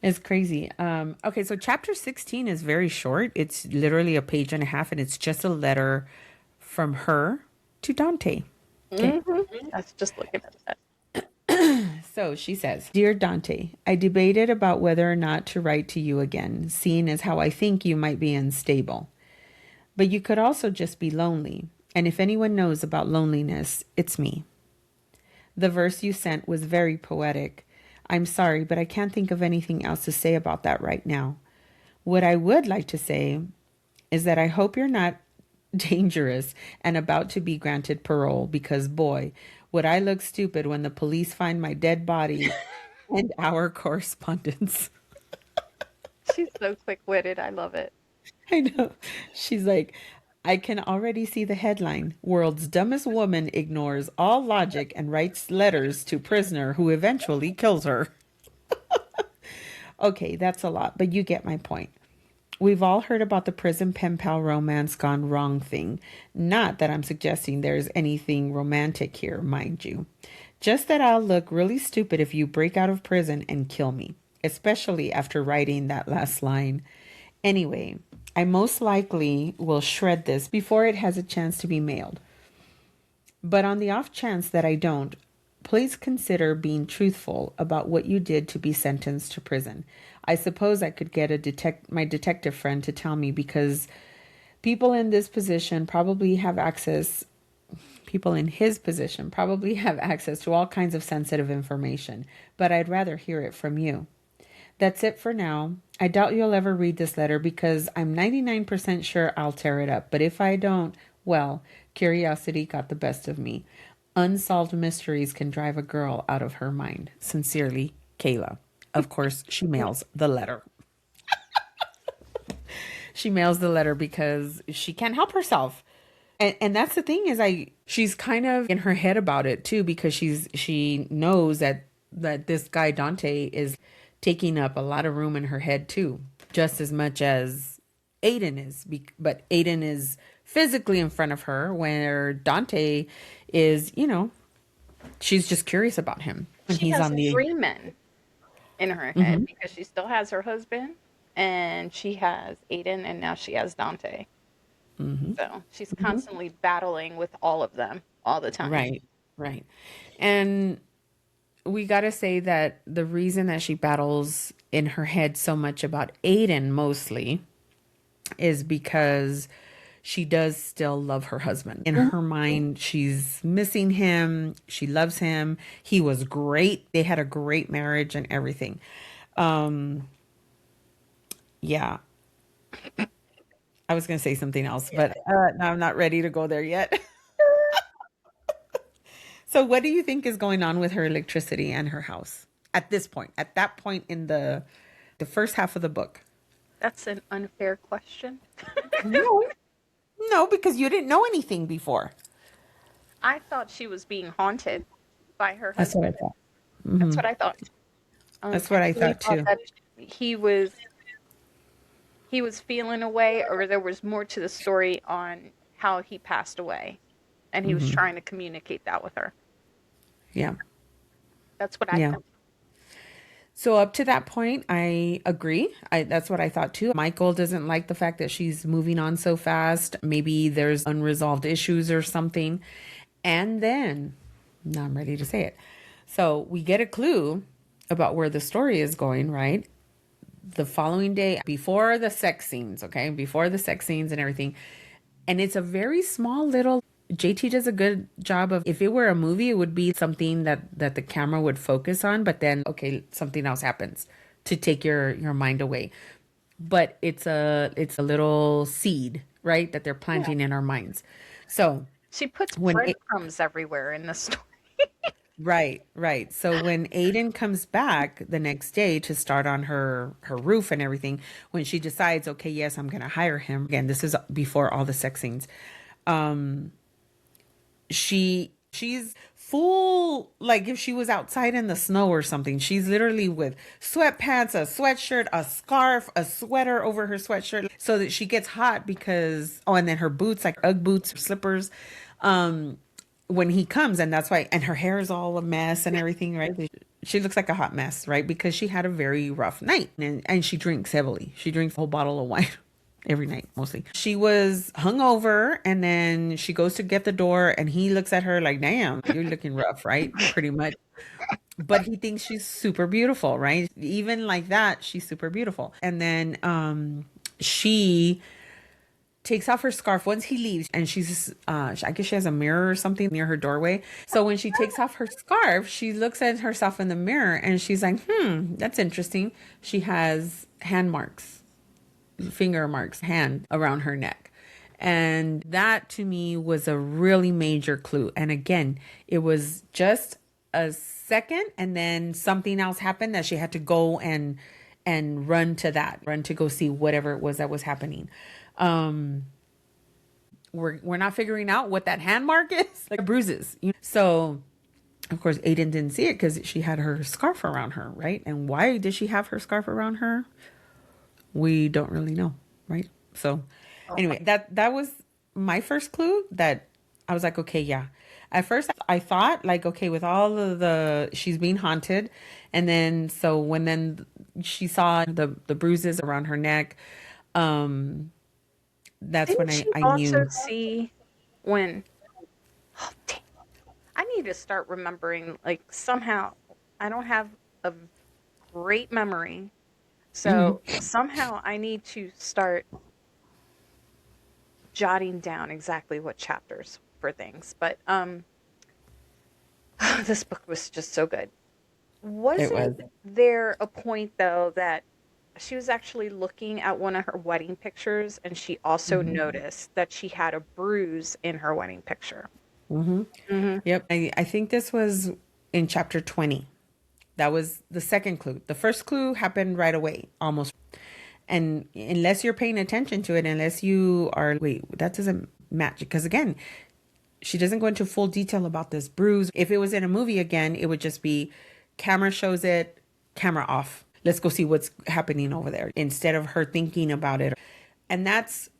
It's crazy. Okay, so chapter 16 is very short. It's literally a page and a half, and it's just a letter from her to Dante. Okay. I was just looking at that. So she says, Dear Dante, I debated about whether or not to write to you again, seeing as how I think you might be unstable. But you could also just be lonely. And if anyone knows about loneliness, it's me. The verse you sent was very poetic. I'm sorry, but I can't think of anything else to say about that right now. What I would like to say is that I hope you're not dangerous and about to be granted parole because, boy, would I look stupid when the police find my dead body and our correspondence. She's so quick-witted. I love it. I know. She's like, I can already see the headline. World's dumbest woman ignores all logic and writes letters to prisoner who eventually kills her. Okay, that's a lot, but you get my point. We've all heard about the prison pen pal romance gone wrong thing. Not that I'm suggesting there's anything romantic here, mind you. Just that I'll look really stupid if you break out of prison and kill me, especially after writing that last line. Anyway, I most likely will shred this before it has a chance to be mailed. But on the off chance that I don't, please consider being truthful about what you did to be sentenced to prison. I suppose I could get my detective friend to tell me because people in this position probably have access people in his position probably have access to all kinds of sensitive information, but I'd rather hear it from you. That's it for now. I doubt you'll ever read this letter because I'm 99% sure I'll tear it up. But if I don't, well, curiosity got the best of me. Unsolved mysteries can drive a girl out of her mind. Sincerely, Kayla. Of course, she mails the letter. She mails the letter because she can't help herself. And that's the thing is she's kind of in her head about it too because she knows that this guy Dante is taking up a lot of room in her head too, just as much as Aiden is. But Aiden is physically in front of her, where Dante is, she's just curious about him. And She he's has on the. 3 men in her head because she still has her husband and she has Aiden and now she has Dante. So she's constantly battling with all of them all the time. Right, right. And we got to say that the reason that she battles in her head so much about Aiden mostly is because she does still love her husband. In her mind, she's missing him. She loves him. He was great. They had a great marriage and everything. Yeah. I was going to say something else, but no, I'm not ready to go there yet. So what do you think is going on with her electricity and her house at this point, at that point in the first half of the book? That's an unfair question. No, no, because you didn't know anything before. I thought she was being haunted by her That's what I husband. thought. That's what I thought. That's what I really thought too. that he was feeling away, or there was more to the story on how he passed away, and he was trying to communicate that with her. Yeah. That's what I Yeah. thought. So up to that point, I agree. That's what I thought too. Michael doesn't like the fact that she's moving on so fast. Maybe there's unresolved issues or something. And then, now I'm ready to say it. So we get a clue about where the story is going, right? The following day, before the sex scenes, okay? Before the sex scenes and everything. And it's a very small little. JT does a good job of, if it were a movie, it would be something that the camera would focus on, but then okay, something else happens to take your mind away. But it's a little seed, right? That they're Yeah. planting in our minds. So She puts when breadcrumbs everywhere in the story. right, right. So when Aiden comes back the next day to start on her roof and everything, when she decides, okay, yes, I'm gonna hire him again. This is before all the sex scenes. She's full, like if she was outside in the snow or something. She's literally with sweatpants, a sweatshirt, a scarf, a sweater over her sweatshirt so that she gets hot because and then her boots, like Ugg boots or slippers. When he comes, and that's why, and her hair is all a mess and everything, right? She looks like a hot mess, right? Because she had a very rough night, and she drinks heavily. She drinks a whole bottle of wine every night, mostly. She was hungover, and then she goes to get the door, and he looks at her like, "Damn, you're looking rough," right? Pretty much. But he thinks she's super beautiful, right? Even like that, she's super beautiful. And then she takes off her scarf once he leaves, and she's I guess she has a mirror or something near her doorway. So when she takes off her scarf, she looks at herself in the mirror and she's like, that's interesting. She has hand marks, finger marks, hand around her neck. And that to me was a really major clue. And again, it was just a second, and then something else happened that she had to go and run to go see whatever it was that was happening. We're not figuring out what that hand mark is, like bruises. So of course Aiden didn't see it because she had her scarf around her, right? And why did she have her scarf around her? We don't really know, right? So anyway, that was my first clue that I was like, okay, yeah. At first I thought like, okay, with all of the, she's being haunted. And then, so when then she saw the bruises around her neck, that's when Didn't she I also knew. see when oh, dang, I need to start remembering, like somehow I don't have a great memory. So somehow I need to start jotting down exactly what chapters for things. But this book was just so good. It Wasn't was. there a point though that she was actually looking at one of her wedding pictures and she also noticed that she had a bruise in her wedding picture? Hmm. Yep. I think this was in chapter 20. That was the second clue. The first clue happened right away, almost. And unless you're paying attention to it, unless you are, wait, that doesn't match. Because again, she doesn't go into full detail about this bruise. If it was in a movie again, it would just be camera shows it, camera off. Let's go see what's happening over there instead of her thinking about it. And that's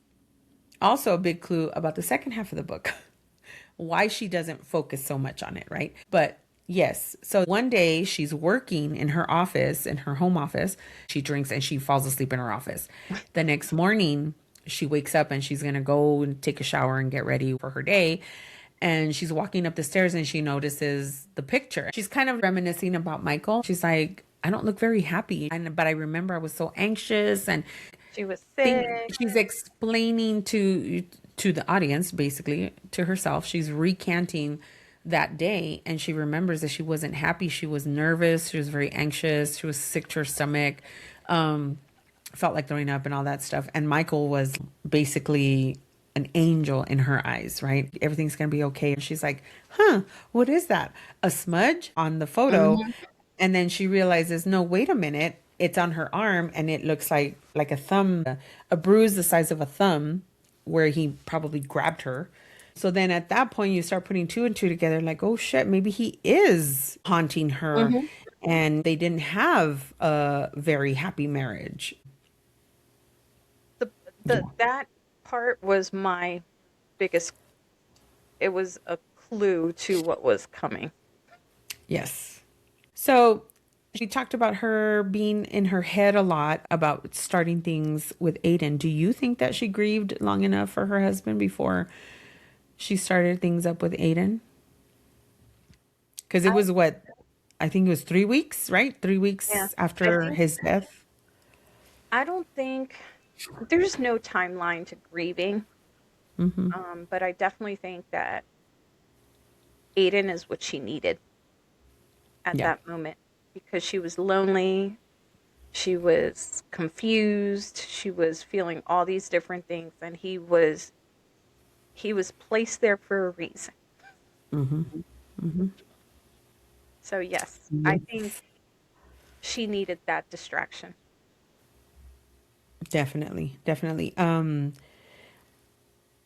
also a big clue about the second half of the book. Why she doesn't focus so much on it, right? But yes, so one day she's working in her office, in her home office. She drinks and she falls asleep in her office. The next morning, she wakes up and she's going to go and take a shower and get ready for her day. And she's walking up the stairs and she notices the picture. She's kind of reminiscing about Michael. She's like, I don't look very happy. But I remember I was so anxious, and She was think sick. she's explaining to the audience, basically to herself. She's recanting that day, and she remembers that she wasn't happy. She was nervous. She was very anxious. She was sick to her stomach. Felt like throwing up and all that stuff. And Michael was basically an angel in her eyes, right? Everything's gonna be okay. And she's like, what is that? A smudge on the photo. Hmm. And then she realizes, no, wait a minute. It's on her arm, and it looks like a thumb, a bruise the size of a thumb where he probably grabbed her. So then at that point you start putting two and two together, like, oh shit, maybe he is haunting her, Hmm. and they didn't have a very happy marriage. The that part was my biggest. It was a clue to what was coming. Yes. So she talked about her being in her head a lot about starting things with Aiden. Do you think that she grieved long enough for her husband before she started things up with Aiden? Because it I, was what? I think it was 3 weeks, right? Three yeah, weeks I after think, his death. I don't think there's no timeline to grieving. But I definitely think that Aiden is what she needed at Yeah. that moment because she was lonely. She was confused. She was feeling all these different things, and he was placed there for a reason. So yes, I think she needed that distraction. Definitely. Definitely.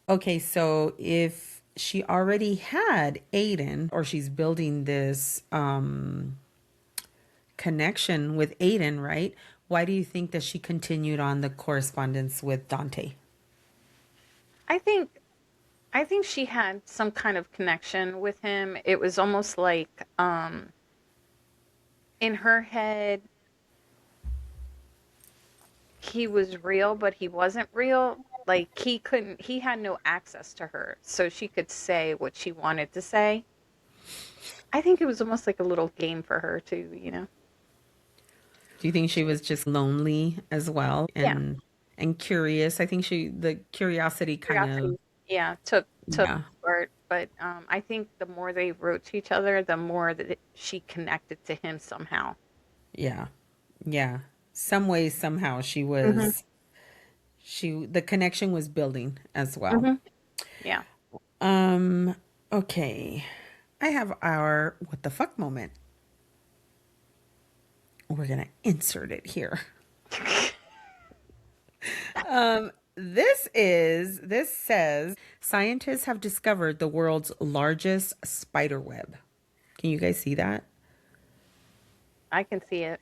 Okay, so if she already had Aiden or she's building this connection with Aiden, right? Why do you think that she continued on the correspondence with Dante? I think I think she had some kind of connection with him. It was almost like in her head he was real, but he wasn't real. Like he had no access to her, so she could say what she wanted to say. I think it was almost like a little game for her too. Do you think she was just lonely as well Yeah, and curious? I think the curiosity kind of curiosity. Yeah, took yeah. part, but I think the more they wrote to each other, the more that she connected to him somehow. Yeah. Yeah. Some way somehow Hmm. the connection was building as well. Hmm. Yeah. Um okay. I have our what the fuck moment. We're going to insert it here. This says scientists have discovered the world's largest spider web. Can you guys see that? I can see it.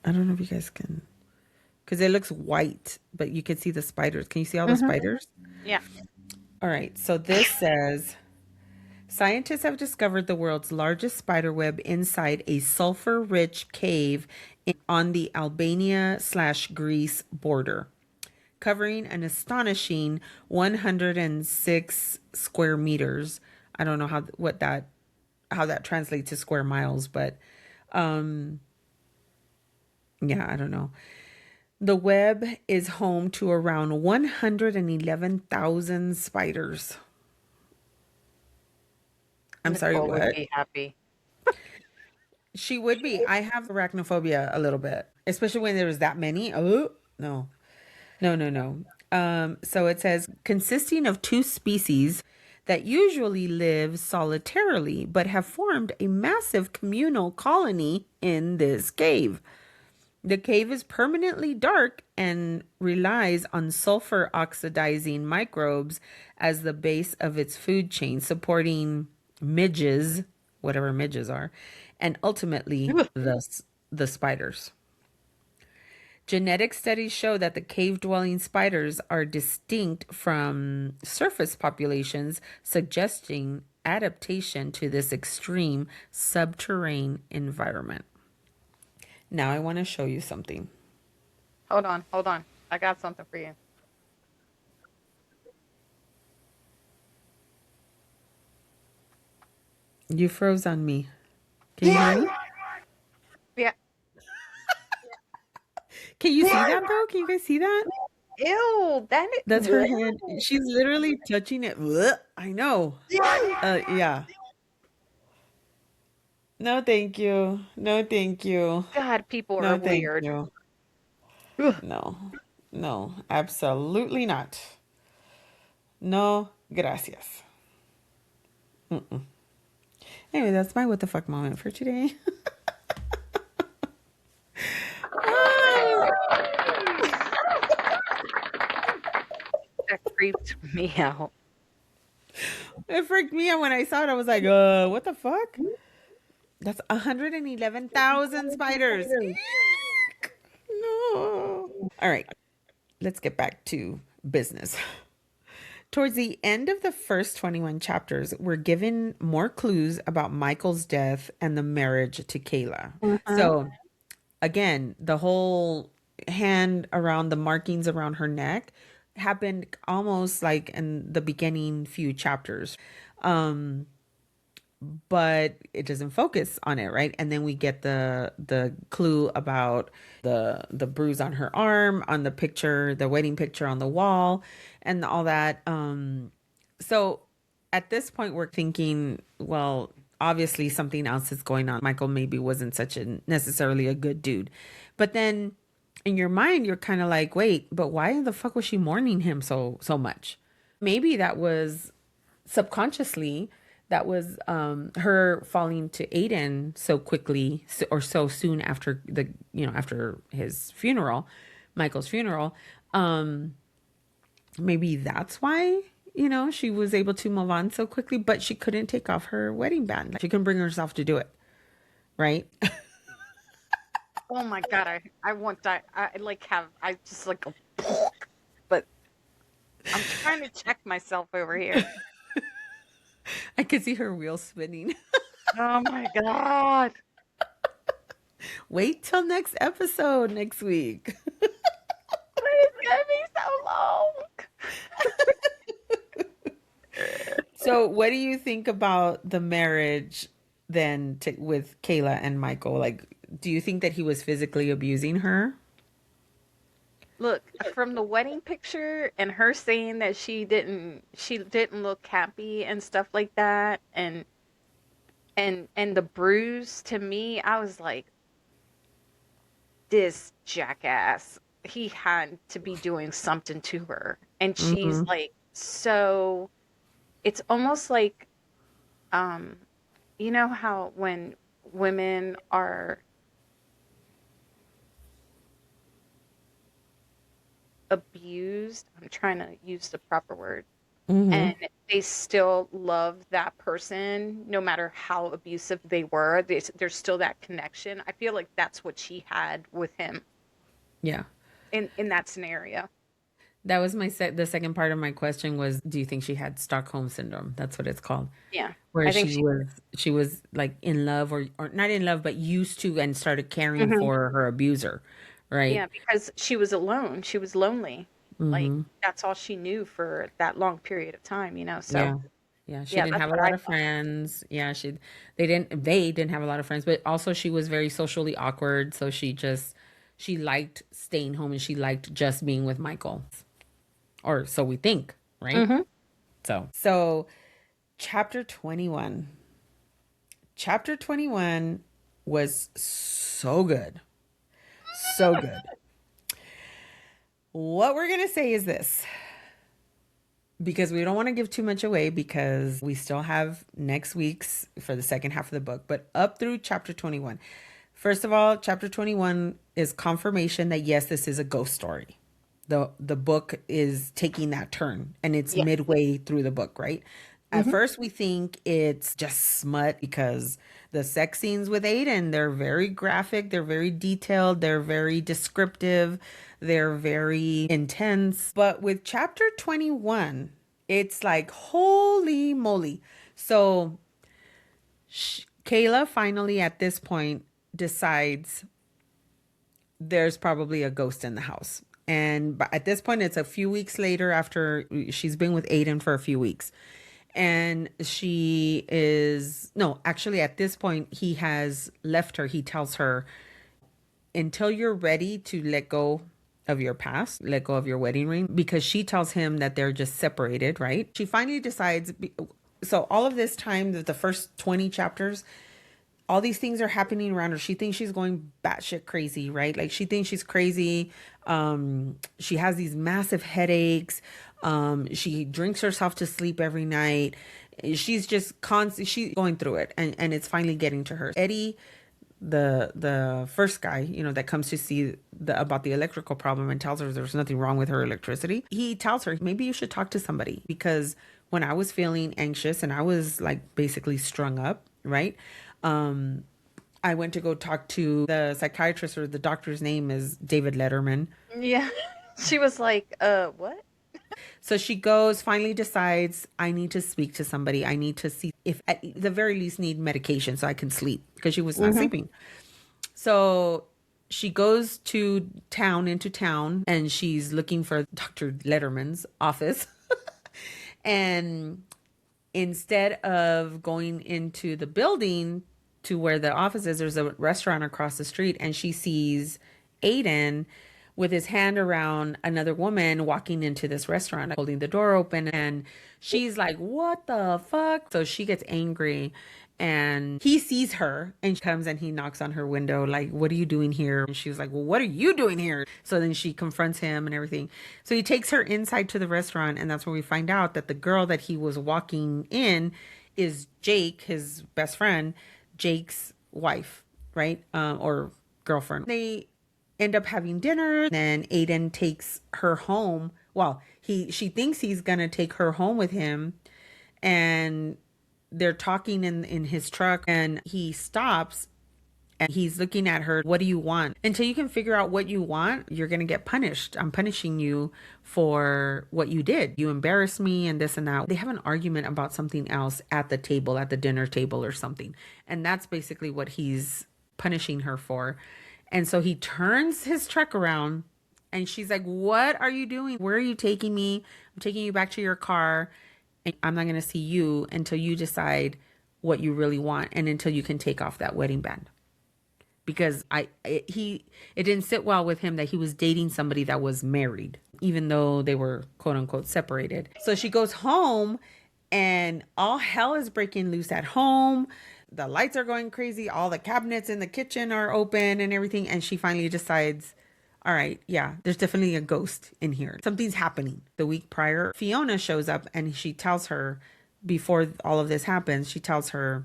I don't know if you guys can, because it looks white, but you can see the spiders. Can you see all the Hmm. spiders? Yeah. All right. So this says scientists have discovered the world's largest spider web inside a sulfur-rich cave on the Albania/Greece border, covering an astonishing 106 square meters. I don't know how that translates to square miles, but yeah, I don't know. The web is home to around 111,000 spiders. I'm sorry, Nicole would what? be happy. She would be. I have arachnophobia a little bit, especially when there was that many. Oh, no. No, no, no. So it says consisting of two species that usually live solitarily but have formed a massive communal colony in this cave. The cave is permanently dark and relies on sulfur oxidizing microbes as the base of its food chain, supporting midges, whatever midges are, and ultimately the spiders. Genetic studies show that the cave dwelling spiders are distinct from surface populations, suggesting adaptation to this extreme subterranean environment. Now, I want to show you something. Hold on, hold on. I got something for you. You froze on me. Can you hear me? Yeah. Can you see that though? Can you guys see that? Ew, That's her hand. She's literally touching it. Blech. I know. Yeah. No, thank you. No, thank you. God, people are No, thank weird. you. Ugh. No, no, absolutely not. No, gracias. Anyway, that's my what the fuck moment for today. That creeped me out. It freaked me out when I saw it. I was like, what the fuck? That's 111,000 spiders. Eek. No. All right, let's get back to business. Towards the end of the first 21 chapters, we're given more clues about Michael's death and the marriage to Kayla. So, again, the whole hand around the markings around her neck happened almost like in the beginning few chapters. But it doesn't focus on it, right? And then we get the clue about the bruise on her arm, on the picture, the wedding picture on the wall, and all that. So at this point, we're thinking, well, obviously something else is going on. Michael maybe wasn't such a necessarily a good dude, but then in your mind, you're kind of like, wait, but why the fuck was she mourning him so much? Maybe that was subconsciously, that was her falling to Aiden so quickly, or so soon after after his funeral, Michael's funeral. Maybe that's why she was able to move on so quickly, but she couldn't take off her wedding band. Like, she couldn't bring herself to do it, right? Oh my God, I want that. I just like a, but I'm trying to check myself over here. I could see her wheels spinning. Oh my God. Wait till next episode next week. It's gonna be so long. So, what do you think about the marriage then with Kayla and Michael? Like, do you think that he was physically abusing her? Look, from the wedding picture and her saying that she didn't look happy and stuff like that, and the bruise, to me, I was like, this jackass, he had to be doing something to her. And she's like, so it's almost like, you know how when women are abused, I'm trying to use the proper word, and they still love that person no matter how abusive they were, there's still that connection. I feel like that's what she had with him Yeah. in that scenario. That was the second part of my question was, do you think she had Stockholm syndrome? That's what it's called. Yeah, Where I think she was like in love, or not in love, but used to, and started caring for her abuser, right? yeah, because she was alone, she was lonely, like that's all she knew for that long period of time, so Yeah. Yeah, she yeah, didn't that's have a what I lot of thought. friends. Yeah, they didn't have a lot of friends, but also she was very socially awkward, so she liked staying home, and she liked just being with Michael. Or so we think, right? So chapter 21. Chapter 21 was so good. So good. What we're going to say is this, because we don't want to give too much away, because we still have next week's for the second half of the book, but up through chapter 21. First of all, chapter 21 is confirmation that yes, this is a ghost story. The book is taking that turn, and it's Yeah. midway through the book, right? At first we think it's just smut, because the sex scenes with Aiden, they're very graphic, they're very detailed, they're very descriptive, they're very intense. But with chapter 21, it's like, holy moly. So Kayla finally at this point decides there's probably a ghost in the house. And at this point, it's a few weeks later, after she's been with Aiden for a few weeks. And she is, no, actually, at this point, he has left her. He tells her, until you're ready to let go of your past, let go of your wedding ring, because she tells him that they're just separated, right? She finally decides. So all of this time, the first 20 chapters, all these things are happening around her. She thinks she's going batshit crazy, right? Like, she thinks she's crazy. She has these massive headaches. She drinks herself to sleep every night. She's just constantly, she's going through it, and it's finally getting to her. Eddie, the first guy, that comes to see about the electrical problem and tells her there's nothing wrong with her electricity. He tells her, maybe you should talk to somebody, because when I was feeling anxious and I was like basically strung up, right? I went to go talk to the psychiatrist, or the doctor's name is David Letterman. Yeah. She was like, what? So she goes, finally decides, I need to speak to somebody. I need to see if at the very least need medication so I can sleep because she was not sleeping. So she goes into town, and she's looking for Dr. Letterman's office. And instead of going into the building to where the office is, there's a restaurant across the street, and she sees Aiden with his hand around another woman walking into this restaurant, holding the door open. And she's like, what the fuck? So she gets angry, and he sees her, and she comes and he knocks on her window, like, what are you doing here? And she was like, well, what are you doing here? So then she confronts him and everything. So he takes her inside to the restaurant, and that's where we find out that the girl that he was walking in is Jake, his best friend, Jake's wife, right? Or girlfriend. They end up having dinner. Then Aiden takes her home. Well, she thinks he's gonna take her home with him, and they're talking in his truck, and he stops and he's looking at her. What do you want? Until you can figure out what you want, you're going to get punished. I'm punishing you for what you did. You embarrassed me and this and that. They have an argument about something else at the table, at the dinner table or something. And that's basically what he's punishing her for. And so he turns his truck around, and she's like, what are you doing? Where are you taking me? I'm taking you back to your car. And I'm not going to see you until you decide what you really want, and until you can take off that wedding band. Because it didn't sit well with him that he was dating somebody that was married, even though they were quote unquote separated. So she goes home, and all hell is breaking loose at home. The lights are going crazy. All the cabinets in the kitchen are open and everything. And she finally decides, all right, yeah, there's definitely a ghost in here. Something's happening. The week prior, Fiona shows up, and she tells her, before all of this happens, she tells her,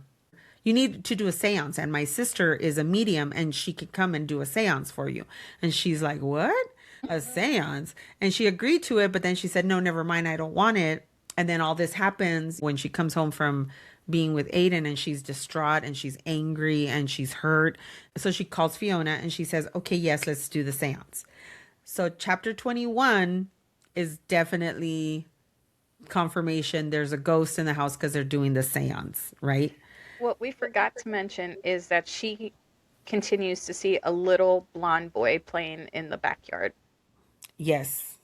you need to do a seance, and my sister is a medium, and she could come and do a seance for you. And she's like, what? A seance? And she agreed to it, but then she said, no, never mind, I don't want it. And then all this happens when she comes home from being with Aiden, and she's distraught, and she's angry, and she's hurt. So she calls Fiona, and she says, okay, yes, let's do the seance. So chapter 21 is definitely confirmation there's a ghost in the house because they're doing the seance, right? What we forgot to mention is that she continues to see a little blonde boy playing in the backyard. Yes.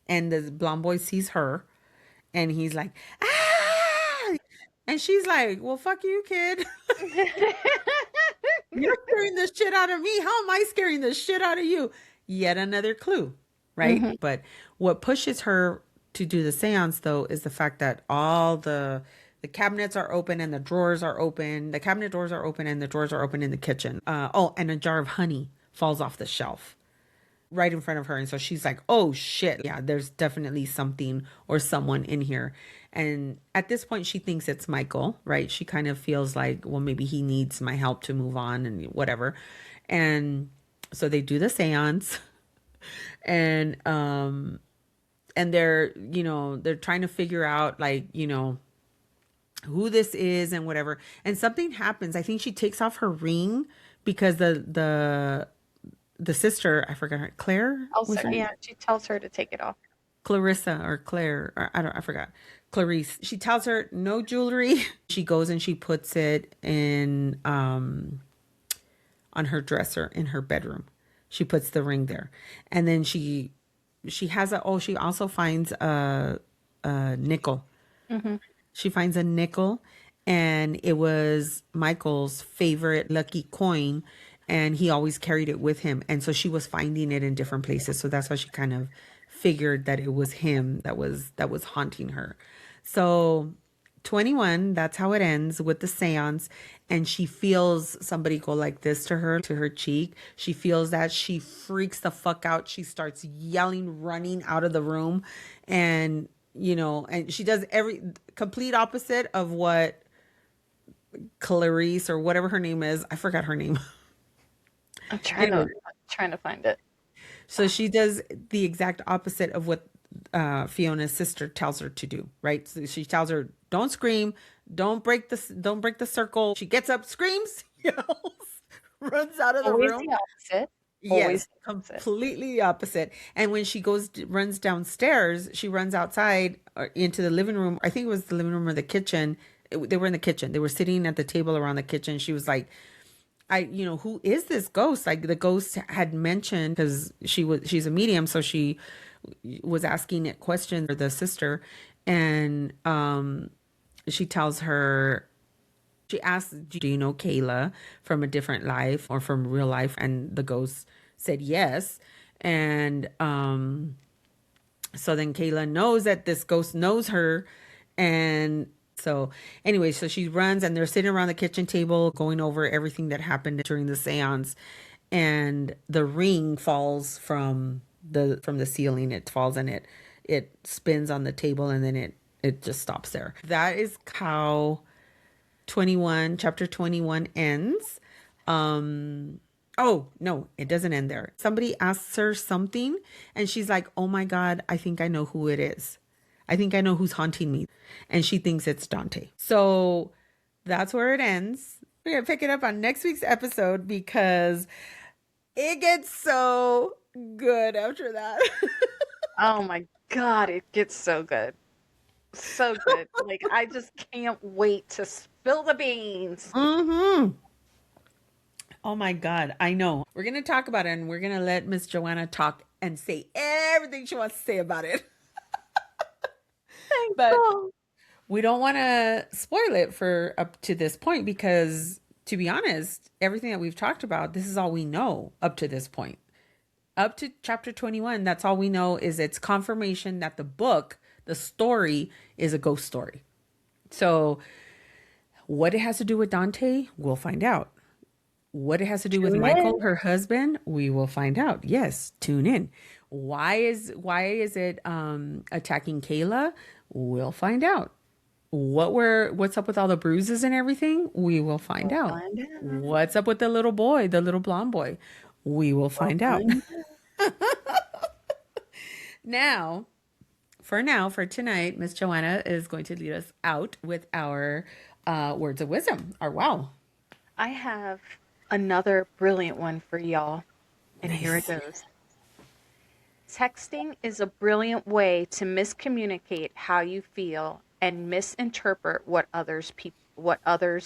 And the blonde boy sees her, and he's like, ah! And she's like, well, fuck you, kid. You're scaring the shit out of me. How am I scaring the shit out of you? Yet another clue, right? Mm-hmm. But what pushes her to do the seance, though, is the fact that all the cabinets are open and the drawers are open. The cabinet doors are open and the drawers are open in the kitchen. And a jar of honey falls off the shelf right in front of her. And so she's like, oh shit. Yeah, there's definitely something or someone in here. And at this point, she thinks it's Michael, right? She kind of feels like, well, maybe he needs my help to move on and whatever. And so they do the seance, and they're, they're trying to figure out, like, who this is and whatever. And something happens. I think she takes off her ring because the sister, I forgot her, Claire? Also, yeah, she tells her to take it off. Clarissa or Claire, or I forgot. Clarice. She tells her no jewelry. She goes and she puts it in on her dresser in her bedroom. She puts the ring there. And then she has she also finds a nickel. Mm-hmm. She finds a nickel, and it was Michael's favorite lucky coin, and he always carried it with him. And so she was finding it in different places. So that's why she kind of figured that it was him that was haunting her. So 21, that's how it ends with the seance. And she feels somebody go like this to her cheek. She feels that. She freaks the fuck out. She starts yelling, running out of the room. And, and she does every complete opposite of what Clarice or whatever her name is. I forgot her name. I'm trying to find it. So she does the exact opposite of what Fiona's sister tells her to do, right? So she tells her, don't scream, don't break the circle. She gets up, screams, yells, runs out of the room. The opposite. Always Yes, the opposite. completely opposite. And when she runs downstairs, she runs outside or into the living room. I think it was the living room or the kitchen. They were in the kitchen. They were sitting at the table around the kitchen. She was like, who is this ghost? Like the ghost had mentioned, because she's a medium, so she was asking it questions for the sister, and she tells her, she asks, do you know Kayla from a different life or from real life? And the ghost said yes. And so then Kayla knows that this ghost knows her. And so anyway, so she runs and they're sitting around the kitchen table going over everything that happened during the seance. And the ring falls from the ceiling. It falls and it spins on the table, and then it just stops there. That is how chapter 21 ends. Oh, no, it doesn't end there. Somebody asks her something and she's like, "Oh my God, I think I know who it is. I think I know who's haunting me." And she thinks it's Dante. So that's where it ends. We're going to pick it up on next week's episode because it gets so good after that. Oh my God, it gets so good. So good. Like, I just can't wait to spill the beans. Mm-hmm. Oh my God, I know. We're going to talk about it, and we're going to let Miss Joanna talk and say everything she wants to say about it. But we don't want to spoil it for up to this point because, to be honest, everything that we've talked about, this is all we know up to this point. Up to chapter 21, that's all we know is it's confirmation that the book, the story, is a ghost story. So what it has to do with Dante, we'll find out. What it has to do with Michael, her husband, we will find out. Yes, tune in. Why is it attacking Kayla? We'll find out. What's up with all the bruises and everything? We will find out. What's up with the little boy, the little blonde boy? We will find out. Now, for tonight, Miss Joanna is going to lead us out with our words of wisdom. Or wow. I have another brilliant one for y'all. And here it goes. Texting is a brilliant way to miscommunicate how you feel and misinterpret what others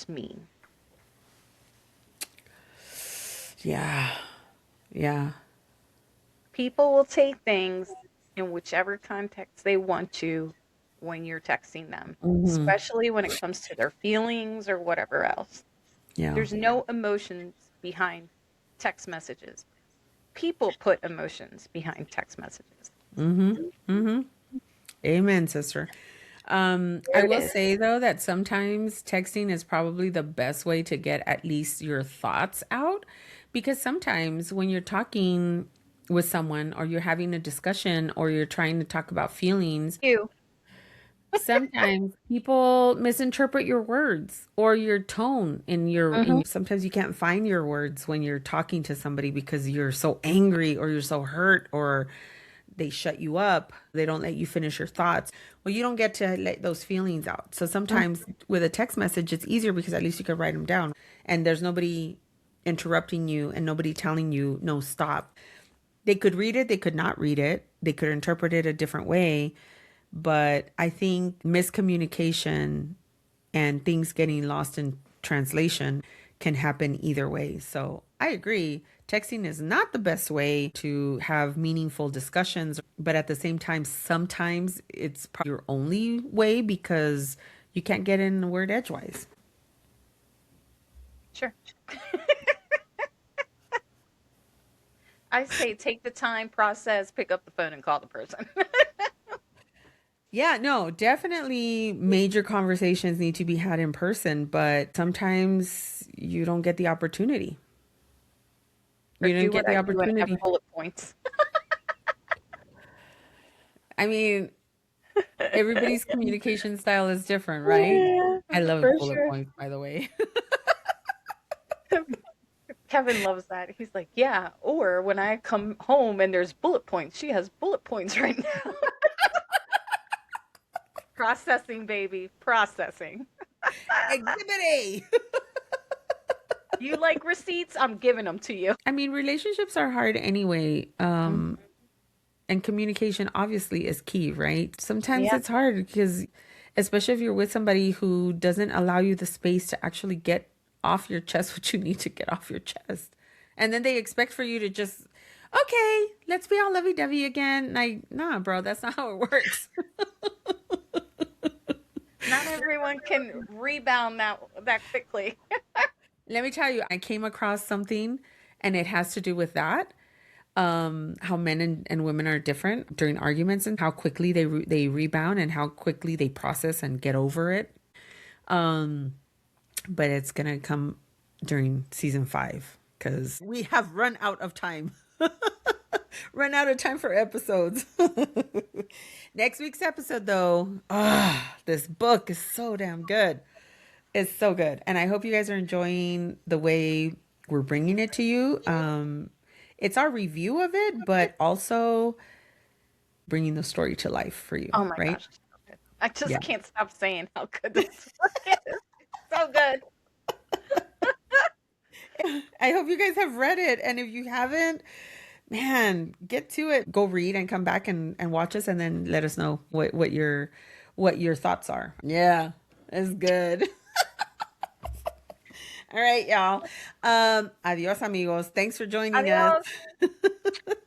mean. Yeah. Yeah. People will take things in whichever context they want to when you're texting them, especially when it comes to their feelings or whatever else. Yeah. There's no emotions behind text messages. People put emotions behind text messages. Amen, sister. I will say though that sometimes texting is probably the best way to get at least your thoughts out, because sometimes when you're talking with someone or you're having a discussion or you're trying to talk about feelings, sometimes people misinterpret your words or your tone sometimes you can't find your words when you're talking to somebody because you're so angry or you're so hurt or they shut you up. They don't let you finish your thoughts. Well, you don't get to let those feelings out. So sometimes with a text message, it's easier because at least you can write them down and there's nobody interrupting you and nobody telling you, no, stop. They could read it. They could not read it. They could interpret it a different way. But I think miscommunication and things getting lost in translation can happen either way. So I agree. Texting is not the best way to have meaningful discussions, but at the same time, sometimes it's probably your only way because you can't get in the word edgewise. Sure. I say take the time, process, pick up the phone and call the person. Yeah, no, definitely major conversations need to be had in person, but sometimes you don't get the opportunity. You didn't get the opportunity. Bullet points. I mean, everybody's communication style is different, right? Yeah, I love bullet points, by the way. Kevin loves that. He's like, yeah, or when I come home and there's bullet points, she has bullet points right now. Processing, baby. Processing. Exhibit A. You like receipts? I'm giving them to you. I mean, relationships are hard anyway. Mhm. And communication obviously is key, right? Sometimes Yeah. it's hard because, especially if you're with somebody who doesn't allow you the space to actually get off your chest what you need to get off your chest. And then they expect for you to just, okay, let's be all lovey dovey again. Like, nah, bro, that's not how it works. Not everyone can rebound that quickly. Let me tell you, I came across something and it has to do with that. How men and women are different during arguments and how quickly they rebound and how quickly they process and get over it. But it's gonna come during season 5 because we have run out of time. Run out of time for episodes. Next week's episode, though, this book is so damn good. It's so good, and I hope you guys are enjoying the way we're bringing it to you. It's our review of it, but also bringing the story to life for you, Oh my right? gosh. It's so good. I just Yeah. can't stop saying how good this book is. So good. I hope you guys have read it, and if you haven't, man, get to it. Go read and come back and watch us, and then let us know what your thoughts are. Yeah, it's good. All right, y'all. Adios, amigos. Thanks for joining us. Adios.